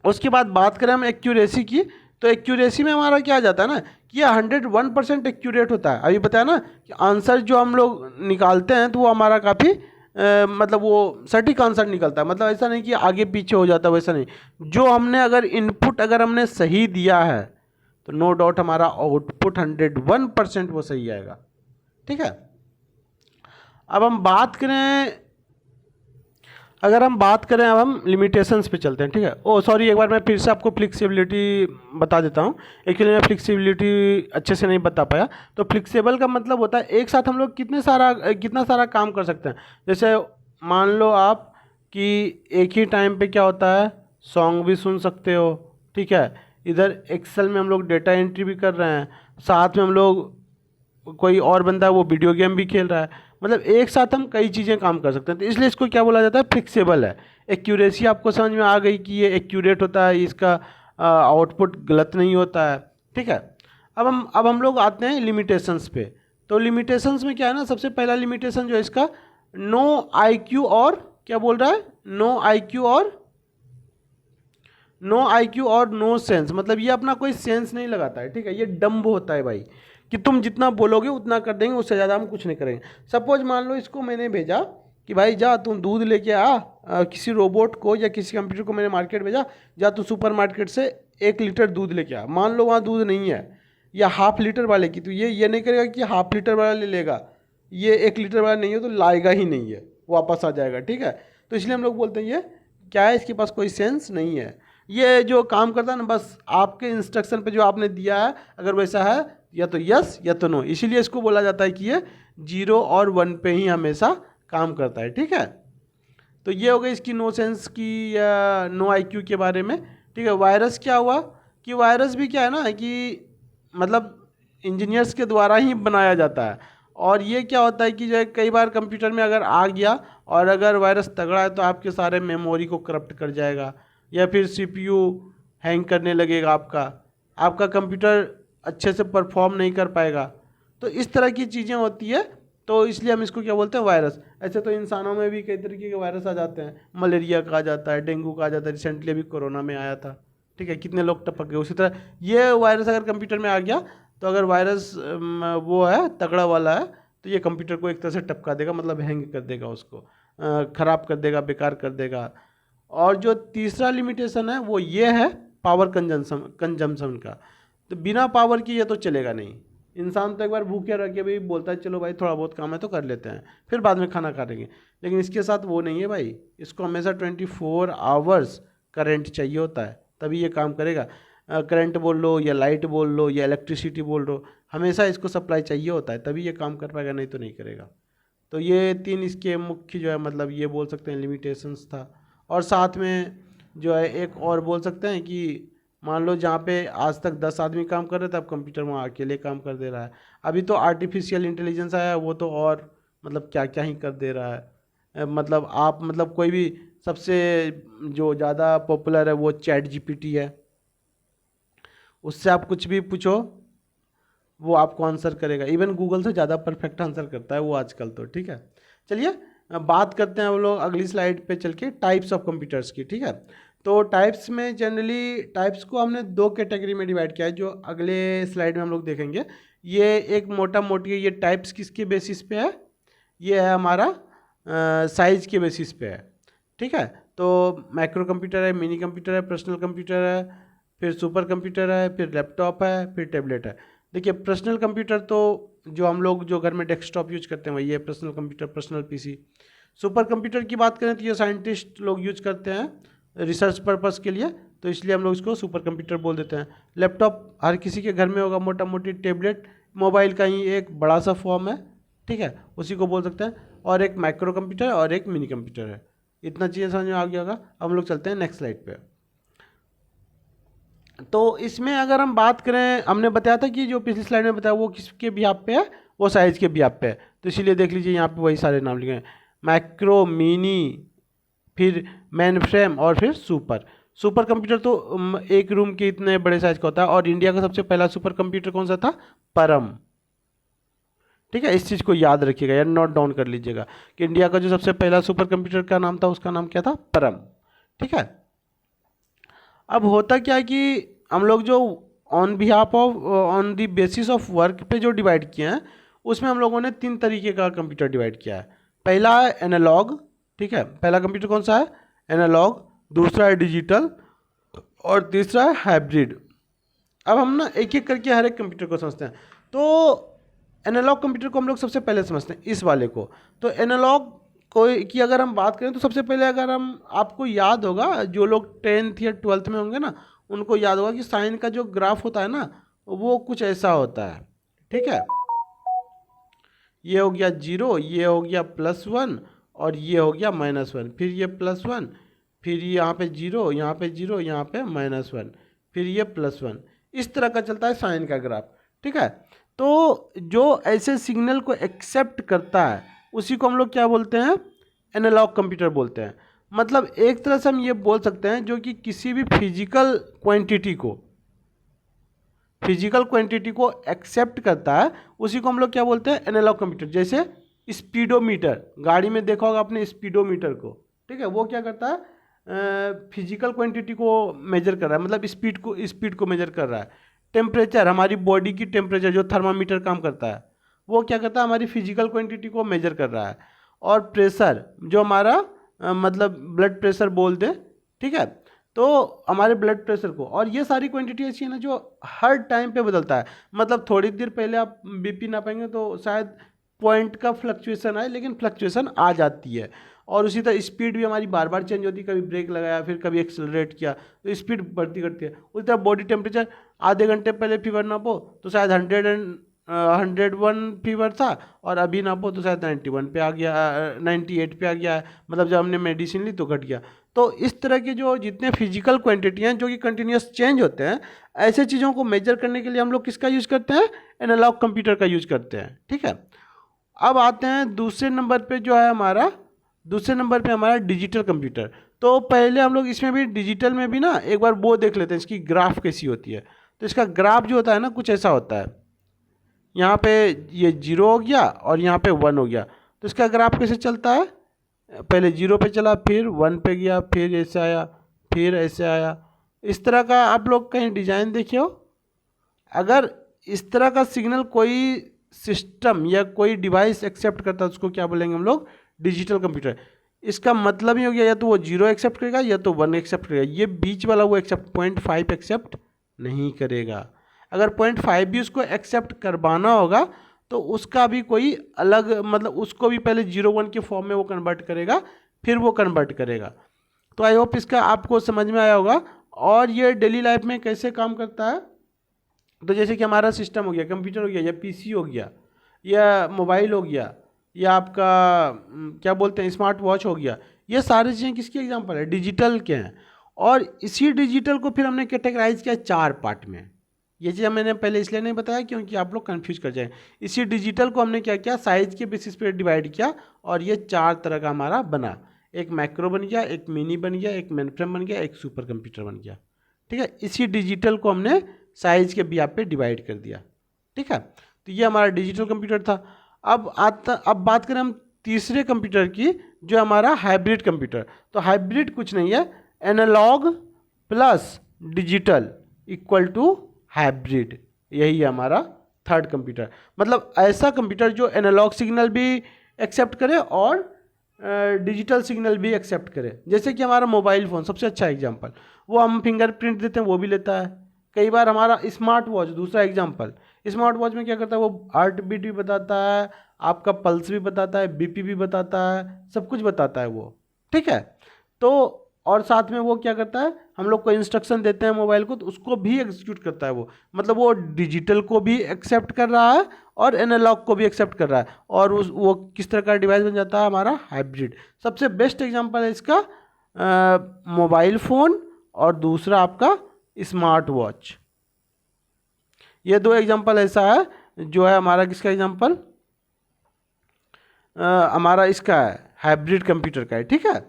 उसके बाद बात करें हम एक्यूरेसी की, तो एक्यूरेसी में हमारा क्या आ जाता है ना कि ये 101% एक्यूरेट होता है। अभी बताया ना कि आंसर जो हम लोग निकालते हैं तो वो हमारा काफ़ी मतलब वो सटीक आंसर निकलता है। मतलब ऐसा नहीं कि आगे पीछे हो जाता है, वैसा नहीं। जो हमने अगर इनपुट अगर हमने सही दिया है तो नो डाउट हमारा आउटपुट 101% वो सही आएगा, ठीक है। अब हम बात करें अब हम लिमिटेशंस पे चलते हैं, ठीक है। ओ सॉरी, एक बार मैं फिर से आपको फ्लेक्सिबिलिटी बता देता हूँ। एक्चुअली मैं फ्लेक्सिबिलिटी अच्छे से नहीं बता पाया। तो फ्लेक्सिबल का मतलब होता है एक साथ हम लोग कितना सारा काम कर सकते हैं। जैसे मान लो आप कि एक ही टाइम पे क्या होता है, सॉन्ग भी सुन सकते हो, ठीक है। इधर एक्सेल में हम लोग डेटा एंट्री भी कर रहे हैं, साथ में हम लोग कोई और बंदा है वो वीडियो गेम भी खेल रहा है। मतलब एक साथ हम कई चीज़ें काम कर सकते हैं, तो इसलिए इसको क्या बोला जाता है, फ्लेक्सिबल है। एक्यूरेसी आपको समझ में आ गई कि ये एक्यूरेट होता है, इसका आउटपुट गलत नहीं होता है, ठीक है। अब हम लोग आते हैं लिमिटेशंस पे। तो लिमिटेशंस में क्या है ना, सबसे पहला लिमिटेशन जो है इसका नो आईक्यू और क्या बोल रहा है, नो आईक्यू और नो सेंस। मतलब ये अपना कोई सेंस नहीं लगाता है, ठीक है। ये डम्ब होता है भाई, कि तुम जितना बोलोगे उतना कर देंगे, उससे ज़्यादा हम कुछ नहीं करेंगे। सपोज मान लो इसको मैंने भेजा कि भाई जा तुम दूध लेके किसी रोबोट को या किसी कंप्यूटर को मैंने मार्केट भेजा, जा तू सुपर मार्केट से 1 लीटर दूध लेके आ। मान लो वहाँ दूध नहीं है या ½ लीटर वाले की, तो ये नहीं करेगा कि ½ लीटर वाला ले लेगा, ये 1 लीटर वाला नहीं हो तो लाएगा ही नहीं है, वापस आ जाएगा, ठीक है। तो इसलिए हम लोग बोलते हैं ये क्या है, इसके पास कोई सेंस नहीं है। ये जो काम करता है ना, बस आपके इंस्ट्रक्शन पे जो आपने दिया है अगर वैसा है या तो यस या तो नो, इसीलिए इसको बोला जाता है कि ये 0 और 1 पे ही हमेशा काम करता है, ठीक है। तो ये हो गई इसकी नो सेंस की या नो आईक्यू के बारे में, ठीक है। वायरस क्या हुआ कि वायरस भी क्या है ना कि मतलब इंजीनियर्स के द्वारा ही बनाया जाता है। और ये क्या होता है कि जो कई बार कंप्यूटर में अगर आ गया और अगर वायरस तगड़ा है तो आपके सारे मेमोरी को करप्ट कर जाएगा, या फिर CPU हैंग करने लगेगा, आपका कंप्यूटर अच्छे से परफॉर्म नहीं कर पाएगा। तो इस तरह की चीज़ें होती है, तो इसलिए हम इसको क्या बोलते हैं, वायरस। ऐसे तो इंसानों में भी कई तरीके के वायरस आ जाते हैं, मलेरिया का आ जाता है, डेंगू का आ जाता है, रिसेंटली अभी कोरोना में आया था, ठीक है, कितने लोग टपक गए। उसी तरह ये वायरस अगर कंप्यूटर में आ गया तो अगर वायरस वो है तगड़ा वाला है तो ये कंप्यूटर को एक तरह से टपका देगा, मतलब हैंग कर देगा, उसको ख़राब कर देगा, बेकार कर देगा। और जो तीसरा लिमिटेशन है वो ये है पावर कंजम्पशन का। तो बिना पावर के ये तो चलेगा नहीं। इंसान तो एक बार भूखे रह के भी बोलता है चलो भाई थोड़ा बहुत काम है तो कर लेते हैं, फिर बाद में खाना खा लेंगे। लेकिन इसके साथ वो नहीं है भाई, इसको हमेशा 24 आवर्स करंट चाहिए होता है तभी ये काम करेगा। करंट बोल लो या लाइट बोल लो या इलेक्ट्रिसिटी बोल लो, हमेशा इसको सप्लाई चाहिए होता है तभी ये काम कर पाएगा, नहीं तो नहीं करेगा। तो ये 3 इसके मुख्य जो है मतलब ये बोल सकते हैं लिमिटेशंस था। और साथ में जो है एक और बोल सकते हैं कि मान लो जहाँ पे आज तक 10 आदमी काम कर रहे थे अब कंप्यूटर वहाँ अकेले काम कर दे रहा है। अभी तो आर्टिफिशियल इंटेलिजेंस आया है, वो तो और मतलब क्या क्या ही कर दे रहा है। मतलब आप मतलब कोई भी सबसे जो ज़्यादा पॉपुलर है वो चैट जीपीटी है, उससे आप कुछ भी पूछो वो आपको आंसर करेगा। इवन गूगल से ज़्यादा परफेक्ट आंसर करता है वो आजकल तो। ठीक है, चलिए बात करते हैं हम लोग अगली स्लाइड पे चल के टाइप्स ऑफ कंप्यूटर्स की। ठीक है, तो टाइप्स में जनरली टाइप्स को हमने 2 कैटेगरी में डिवाइड किया है जो अगले स्लाइड में हम लोग देखेंगे। ये एक मोटा मोटी ये टाइप्स किसके बेसिस पे है, ये है हमारा साइज़ के बेसिस पे है। ठीक है, तो माइक्रो कंप्यूटर है, मिनी कंप्यूटर है, पर्सनल कंप्यूटर है, फिर सुपर कंप्यूटर है, फिर लैपटॉप है, फिर टैबलेट है। देखिए पर्सनल कंप्यूटर तो जो हम लोग जो घर में डेस्कटॉप यूज करते हैं वही है personal computer, personal PC. Super computer की बात करें तो ये साइंटिस्ट लोग यूज करते हैं रिसर्च पर्पस के लिए, तो इसलिए हम लोग इसको सुपर कंप्यूटर बोल देते हैं। लैपटॉप हर किसी के घर में होगा, मोटा मोटी टैबलेट मोबाइल का ही एक बड़ा सा फॉर्म है। ठीक है, उसी को बोल सकते हैं। और एक माइक्रो कंप्यूटर और एक मिनी कंप्यूटर है। इतना चीज़ें समझ में आ गया होगा। अब हम लोग चलते हैं नेक्स्ट स्लाइड पे। तो इसमें अगर हम बात करें, हमने बताया था कि जो पिछली स्लाइड में बताया वो किसके बिहाफ पे है, वो साइज़ के बिहाफ पे है। तो इसीलिए देख लीजिए यहाँ पे वही सारे नाम लिखे हैं, मैक्रो, मिनी, फिर मेन फ्रेम और फिर सुपर। सुपर कंप्यूटर तो एक रूम के इतने बड़े साइज का होता है। और इंडिया का सबसे पहला सुपर कंप्यूटर कौन सा था, परम। ठीक है, इस चीज़ को याद रखिएगा या नोट डाउन कर लीजिएगा कि इंडिया का जो सबसे पहला सुपर कंप्यूटर का नाम था उसका नाम क्या था, परम। ठीक है, अब होता क्या है कि हम लोग जो on behalf of on the basis of work पे जो डिवाइड किए हैं उसमें हम लोगों ने 3 तरीके का कंप्यूटर डिवाइड किया है। पहला है एनालॉग। ठीक है, पहला कंप्यूटर कौन सा है, एनालॉग। दूसरा है डिजिटल और तीसरा है हाइब्रिड। अब हम ना एक एक करके हर एक कंप्यूटर को समझते हैं। तो एनालॉग कंप्यूटर को हम लोग सबसे पहले समझते हैं, इस वाले को। तो एनालॉग कोई की अगर हम बात करें तो सबसे पहले अगर हम, आपको याद होगा जो लोग 10th या 12th में होंगे ना उनको याद होगा कि साइन का जो ग्राफ होता है ना वो कुछ ऐसा होता है। ठीक है, ये हो गया 0, ये हो गया +1 और ये हो गया -1, फिर ये +1, फिर यहाँ पे 0, यहाँ पे 0, यहाँ पे -1, फिर ये +1। इस तरह का चलता है साइन का ग्राफ। ठीक है, तो जो ऐसे सिग्नल को एक्सेप्ट करता है उसी को हम लोग क्या बोलते हैं, एनालॉग कंप्यूटर बोलते हैं। मतलब एक तरह से हम ये बोल सकते हैं जो कि किसी भी फिजिकल क्वांटिटी को एक्सेप्ट करता है उसी को हम लोग क्या बोलते हैं, एनालॉग कंप्यूटर। जैसे स्पीडोमीटर, गाड़ी में देखा होगा आपने स्पीडोमीटर को। ठीक है, वो क्या करता है, फिजिकल क्वांटिटी को मेजर कर रहा है, मतलब स्पीड को मेजर कर रहा है। टेम्परेचर, हमारी बॉडी की टेम्परेचर जो थर्मामीटर काम करता है वो क्या करता है, हमारी फिजिकल क्वांटिटी को मेजर कर रहा है। और प्रेशर जो हमारा मतलब ब्लड प्रेशर बोल दे। ठीक है, तो हमारे ब्लड प्रेशर को, और ये सारी क्वांटिटी ऐसी है ना जो हर टाइम पे बदलता है। मतलब थोड़ी देर पहले आप बीपी नापेंगे तो शायद पॉइंट का फ्लक्चुएशन आए, लेकिन फ्लक्चुएशन आ जाती है। और उसी तरह स्पीड भी हमारी बार बार चेंज होती है, कभी ब्रेक लगाया फिर कभी एक्सेलरेट किया तो स्पीड बढ़ती करती है। उसी तरह बॉडी टेम्परेचर, आधे घंटे पहले फीवर नापो तो शायद 101 फीवर था और अभी नापो तो शायद 91 पे आ गया, 98 पे आ गया है। मतलब जब हमने मेडिसिन ली तो घट गया। तो इस तरह के जो जितने फिजिकल क्वांटिटी हैं जो कि कंटिन्यूस चेंज होते हैं, ऐसे चीज़ों को मेजर करने के लिए हम लोग किसका यूज़ करते हैं, एनालॉग कंप्यूटर का यूज़ करते हैं। ठीक है, अब आते हैं दूसरे नंबर पे जो है हमारा, दूसरे नंबर पे हमारा डिजिटल कंप्यूटर। तो पहले हम लोग इसमें भी डिजिटल में भी ना एक बार वो देख लेते हैं इसकी ग्राफ कैसी होती है। तो इसका ग्राफ जो होता है ना कुछ ऐसा होता है, यहाँ पे ये 0 हो गया और यहाँ पे 1 हो गया। तो इसका ग्राफ कैसे चलता है, पहले 0 पे चला, फिर 1 पे गया, फिर ऐसे आया, फिर ऐसे आया। इस तरह का आप लोग कहीं डिजाइन देखे हो? अगर इस तरह का सिग्नल कोई सिस्टम या कोई डिवाइस एक्सेप्ट करता है उसको क्या बोलेंगे हम लोग? Digital computer. इसका मतलब ही हो गया या तो वो 0 एक्सेप्ट करेगा या तो 1 एक्सेप्ट करेगा, ये बीच वाला वो एक्सेप्ट 0.5 एक्सेप्ट नहीं करेगा। अगर 0.5 भी उसको एक्सेप्ट करवाना होगा तो उसका भी कोई अलग, मतलब उसको भी पहले 0-1 के फॉर्म में वो कन्वर्ट करेगा, फिर वो कन्वर्ट करेगा। तो आई होप इसका आपको समझ में आया होगा। और ये डेली लाइफ में कैसे काम करता है, तो जैसे कि हमारा सिस्टम हो गया, कंप्यूटर हो गया, या पीसी हो गया, या मोबाइल हो गया, या आपका क्या बोलते हैं स्मार्ट वॉच हो गया, ये सारी चीज़ें किसकी एग्जांपल है? डिजिटल के हैं। और इसी डिजिटल को फिर हमने कैटेगराइज किया 4 पार्ट में। ये चीज़ मैंने पहले इसलिए नहीं बताया क्योंकि आप लोग कंफ्यूज कर जाएं। इसी डिजिटल को हमने क्या किया, साइज के बेसिस पे डिवाइड किया और ये 4 तरह का हमारा बना। एक मैक्रो बन गया, एक मिनी बन गया, एक मेनफ्रेम बन गया, एक सुपर कंप्यूटर बन गया। ठीक है, इसी डिजिटल को हमने साइज के बिहाफ पे डिवाइड कर दिया। ठीक है, तो ये हमारा डिजिटल कंप्यूटर था। अब बात करें हम तीसरे कंप्यूटर की, जो हमारा हाइब्रिड कंप्यूटर। तो हाइब्रिड कुछ नहीं है, analogue plus digital equal to hybrid. यही है हमारा थर्ड कंप्यूटर। मतलब ऐसा कंप्यूटर जो एनालॉग सिग्नल भी एक्सेप्ट करे और डिजिटल सिग्नल भी एक्सेप्ट करे। जैसे कि हमारा मोबाइल फ़ोन सबसे अच्छा एग्जांपल, वो हम फिंगरप्रिंट देते हैं वो भी लेता है। कई बार हमारा स्मार्ट वॉच दूसरा एग्जांपल, स्मार्ट वॉच में क्या करता है, वो हार्ट बीट भी बताता है, आपका पल्स भी बताता है, बीपी भी बताता है, सब कुछ बताता है वो। ठीक है, तो और साथ में वो क्या करता है, हम लोग को इंस्ट्रक्शन देते हैं मोबाइल को तो उसको भी एग्जीक्यूट करता है वो। मतलब वो डिजिटल को भी एक्सेप्ट कर रहा है और एनालॉग को भी एक्सेप्ट कर रहा है, और वो किस तरह का डिवाइस बन जाता है, हमारा हाइब्रिड। सबसे बेस्ट एग्जांपल है इसका मोबाइल फ़ोन और दूसरा आपका स्मार्ट वॉच। ये 2 एग्जांपल ऐसा है जो है हमारा किसका एग्जांपल, हमारा इसका है हाइब्रिड कंप्यूटर का है। ठीक है,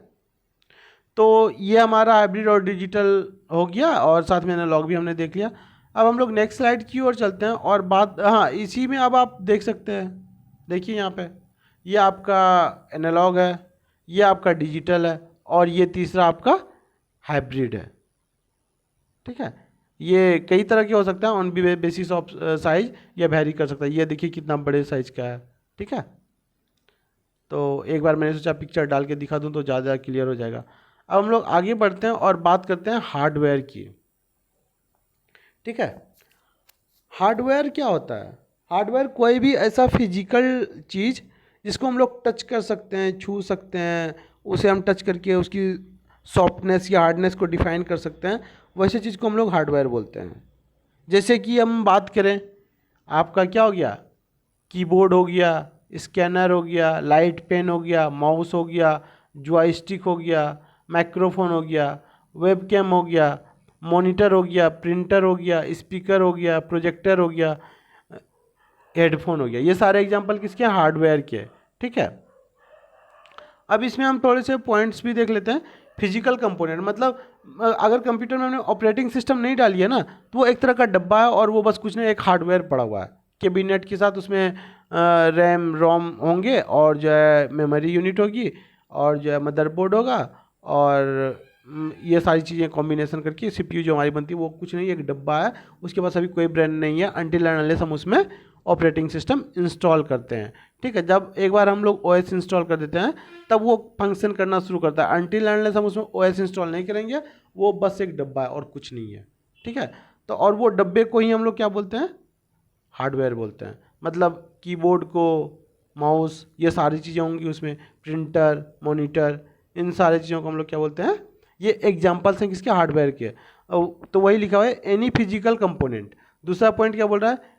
तो ये हमारा हाइब्रिड और डिजिटल हो गया और साथ में एनालॉग भी हमने देख लिया। अब हम लोग नेक्स्ट स्लाइड की ओर चलते हैं और बात, हाँ इसी में अब आप देख सकते हैं, देखिए यहाँ पे ये आपका एनालॉग है, ये आपका डिजिटल है और ये तीसरा आपका हाइब्रिड है। ठीक है, ये कई तरह के हो सकता है on be basis of size, या वेरी कर सकता है। ये देखिए कितना बड़े साइज का है। ठीक है, तो एक बार मैंने सोचा पिक्चर डाल के दिखा दूं तो ज़्यादा क्लियर हो जाएगा। अब हम लोग आगे बढ़ते हैं और बात करते हैं हार्डवेयर की। ठीक है, हार्डवेयर क्या होता है? हार्डवेयर कोई भी ऐसा फिजिकल चीज़ जिसको हम लोग टच कर सकते हैं, छू सकते हैं, उसे हम टच करके उसकी सॉफ्टनेस या हार्डनेस को डिफाइन कर सकते हैं, वैसे चीज़ को हम लोग हार्डवेयर बोलते हैं। जैसे कि हम बात करें, आपका क्या हो गया, कीबोर्ड हो गया, स्कैनर हो गया, लाइट पेन हो गया, माउस हो गया, जॉयस्टिक हो गया, माइक्रोफोन हो गया, वेबकैम हो गया, मॉनिटर हो गया, प्रिंटर हो गया, स्पीकर हो गया, प्रोजेक्टर हो गया, हेडफोन हो गया। ये सारे एग्जांपल किसके हैं? हार्डवेयर के। ठीक है, अब इसमें हम थोड़े से पॉइंट्स भी देख लेते हैं। फिजिकल कंपोनेंट मतलब अगर कंप्यूटर में हमने ऑपरेटिंग सिस्टम नहीं डाली है ना, तो वो एक तरह का डब्बा है और वो बस कुछ नहीं, एक हार्डवेयर पड़ा हुआ है कैबिनेट के साथ। उसमें रैम रोम होंगे और जो है मेमोरी यूनिट होगी और जो है मदरबोर्ड होगा, और ये सारी चीज़ें कॉम्बिनेशन करके सीपीयू जो हमारी बनती है वो कुछ नहीं, एक डब्बा है। उसके पास अभी कोई ब्रांड नहीं है अनटिल एंड अनलेस हम उसमें ऑपरेटिंग सिस्टम इंस्टॉल करते हैं। ठीक है, जब एक बार हम लोग ओएस इंस्टॉल कर देते हैं तब वो फंक्शन करना शुरू करता है। अनटिल एंड अनलेस हम उसमें ओएस इंस्टॉल नहीं करेंगे, वो बस एक डब्बा है और कुछ नहीं है। ठीक है, तो और वो डब्बे को ही हम लोग क्या बोलते हैं? हार्डवेयर बोलते हैं। मतलब कीबोर्ड को, माउस, ये सारी चीज़ें होंगी उसमें, प्रिंटर, मॉनिटर, इन सारी चीज़ों को हम लोग क्या बोलते हैं? ये एग्जांपल्स हैं किसके? हार्डवेयर के। तो वही लिखा हुआ है एनी फिजिकल कंपोनेंट। दूसरा पॉइंट क्या बोल रहा है?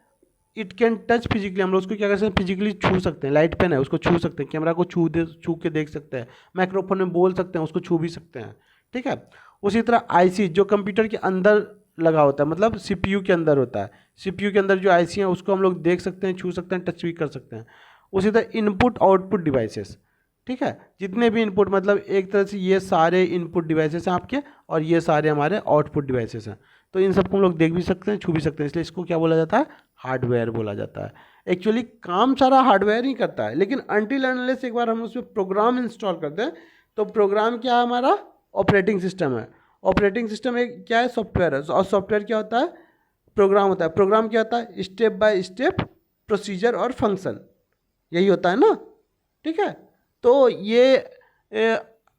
इट कैन टच फिजिकली, हम लोग उसको क्या कर सकते हैं? फिजिकली छू सकते हैं। लाइट पेन है, उसको छू सकते हैं। कैमरा को छू के देख सकते हैं। माइक्रोफोन में बोल सकते हैं, उसको छू भी सकते हैं। ठीक है, उसी तरह आईसी जो कंप्यूटर के अंदर लगा होता है, मतलब सीपीयू के अंदर होता है, सीपीयू के अंदर जो आईसी है उसको हम लोग देख सकते हैं, छू सकते हैं, टच भी कर सकते हैं। उसी तरह इनपुट आउटपुट डिवाइसेस। ठीक है, जितने भी इनपुट, मतलब एक तरह से ये सारे इनपुट डिवाइसेस हैं आपके और ये सारे हमारे आउटपुट डिवाइसेस हैं। तो इन सबको हम लोग देख भी सकते हैं, छू भी सकते हैं, इसलिए इसको क्या बोला जाता है? हार्डवेयर बोला जाता है। एक्चुअली काम सारा हार्डवेयर ही करता है, लेकिन अनटिल एंड अनलेस एक बार हम उसमें प्रोग्राम इंस्टॉल करते हैं तो प्रोग्राम क्या है? हमारा ऑपरेटिंग सिस्टम है। ऑपरेटिंग सिस्टम एक क्या है, सॉफ्टवेयर है, और सॉफ्टवेयर क्या होता है, प्रोग्राम होता है। प्रोग्राम क्या होता है, स्टेप बाय स्टेप प्रोसीजर और फंक्शन, यही होता है ना, ठीक है। तो ये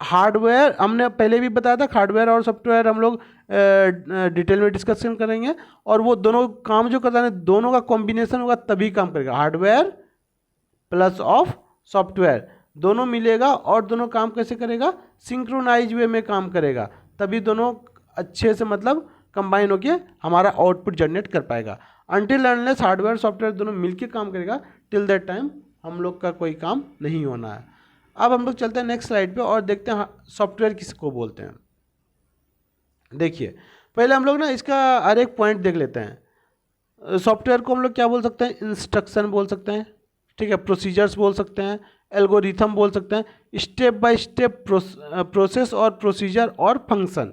हार्डवेयर हमने पहले भी बताया था, हार्डवेयर और सॉफ्टवेयर हम लोग डिटेल में डिस्कशन करेंगे, और वो दोनों काम जो करता है दोनों का कॉम्बिनेशन होगा तभी काम करेगा। हार्डवेयर प्लस ऑफ सॉफ्टवेयर दोनों मिलेगा और दोनों काम कैसे करेगा, सिंक्रोनाइज वे में काम करेगा, तभी दोनों अच्छे से मतलब कंबाइन होके हमारा आउटपुट जनरेट कर पाएगा। अनटिल अनलेस हार्डवेयर सॉफ्टवेयर दोनों मिलके काम करेगा, टिल दैट टाइम हम लोग का कोई काम नहीं होना है। अब हम लोग चलते हैं नेक्स्ट स्लाइड पे और देखते हैं सॉफ्टवेयर किसको बोलते हैं। देखिए पहले हम लोग ना इसका हर एक पॉइंट देख लेते हैं। सॉफ्टवेयर को हम लोग क्या बोल सकते हैं, इंस्ट्रक्शन बोल सकते हैं, ठीक है, प्रोसीजर्स बोल सकते हैं, एल्गोरिथम बोल सकते हैं, स्टेप बाय स्टेप प्रोसेस और प्रोसीजर और फंक्शन,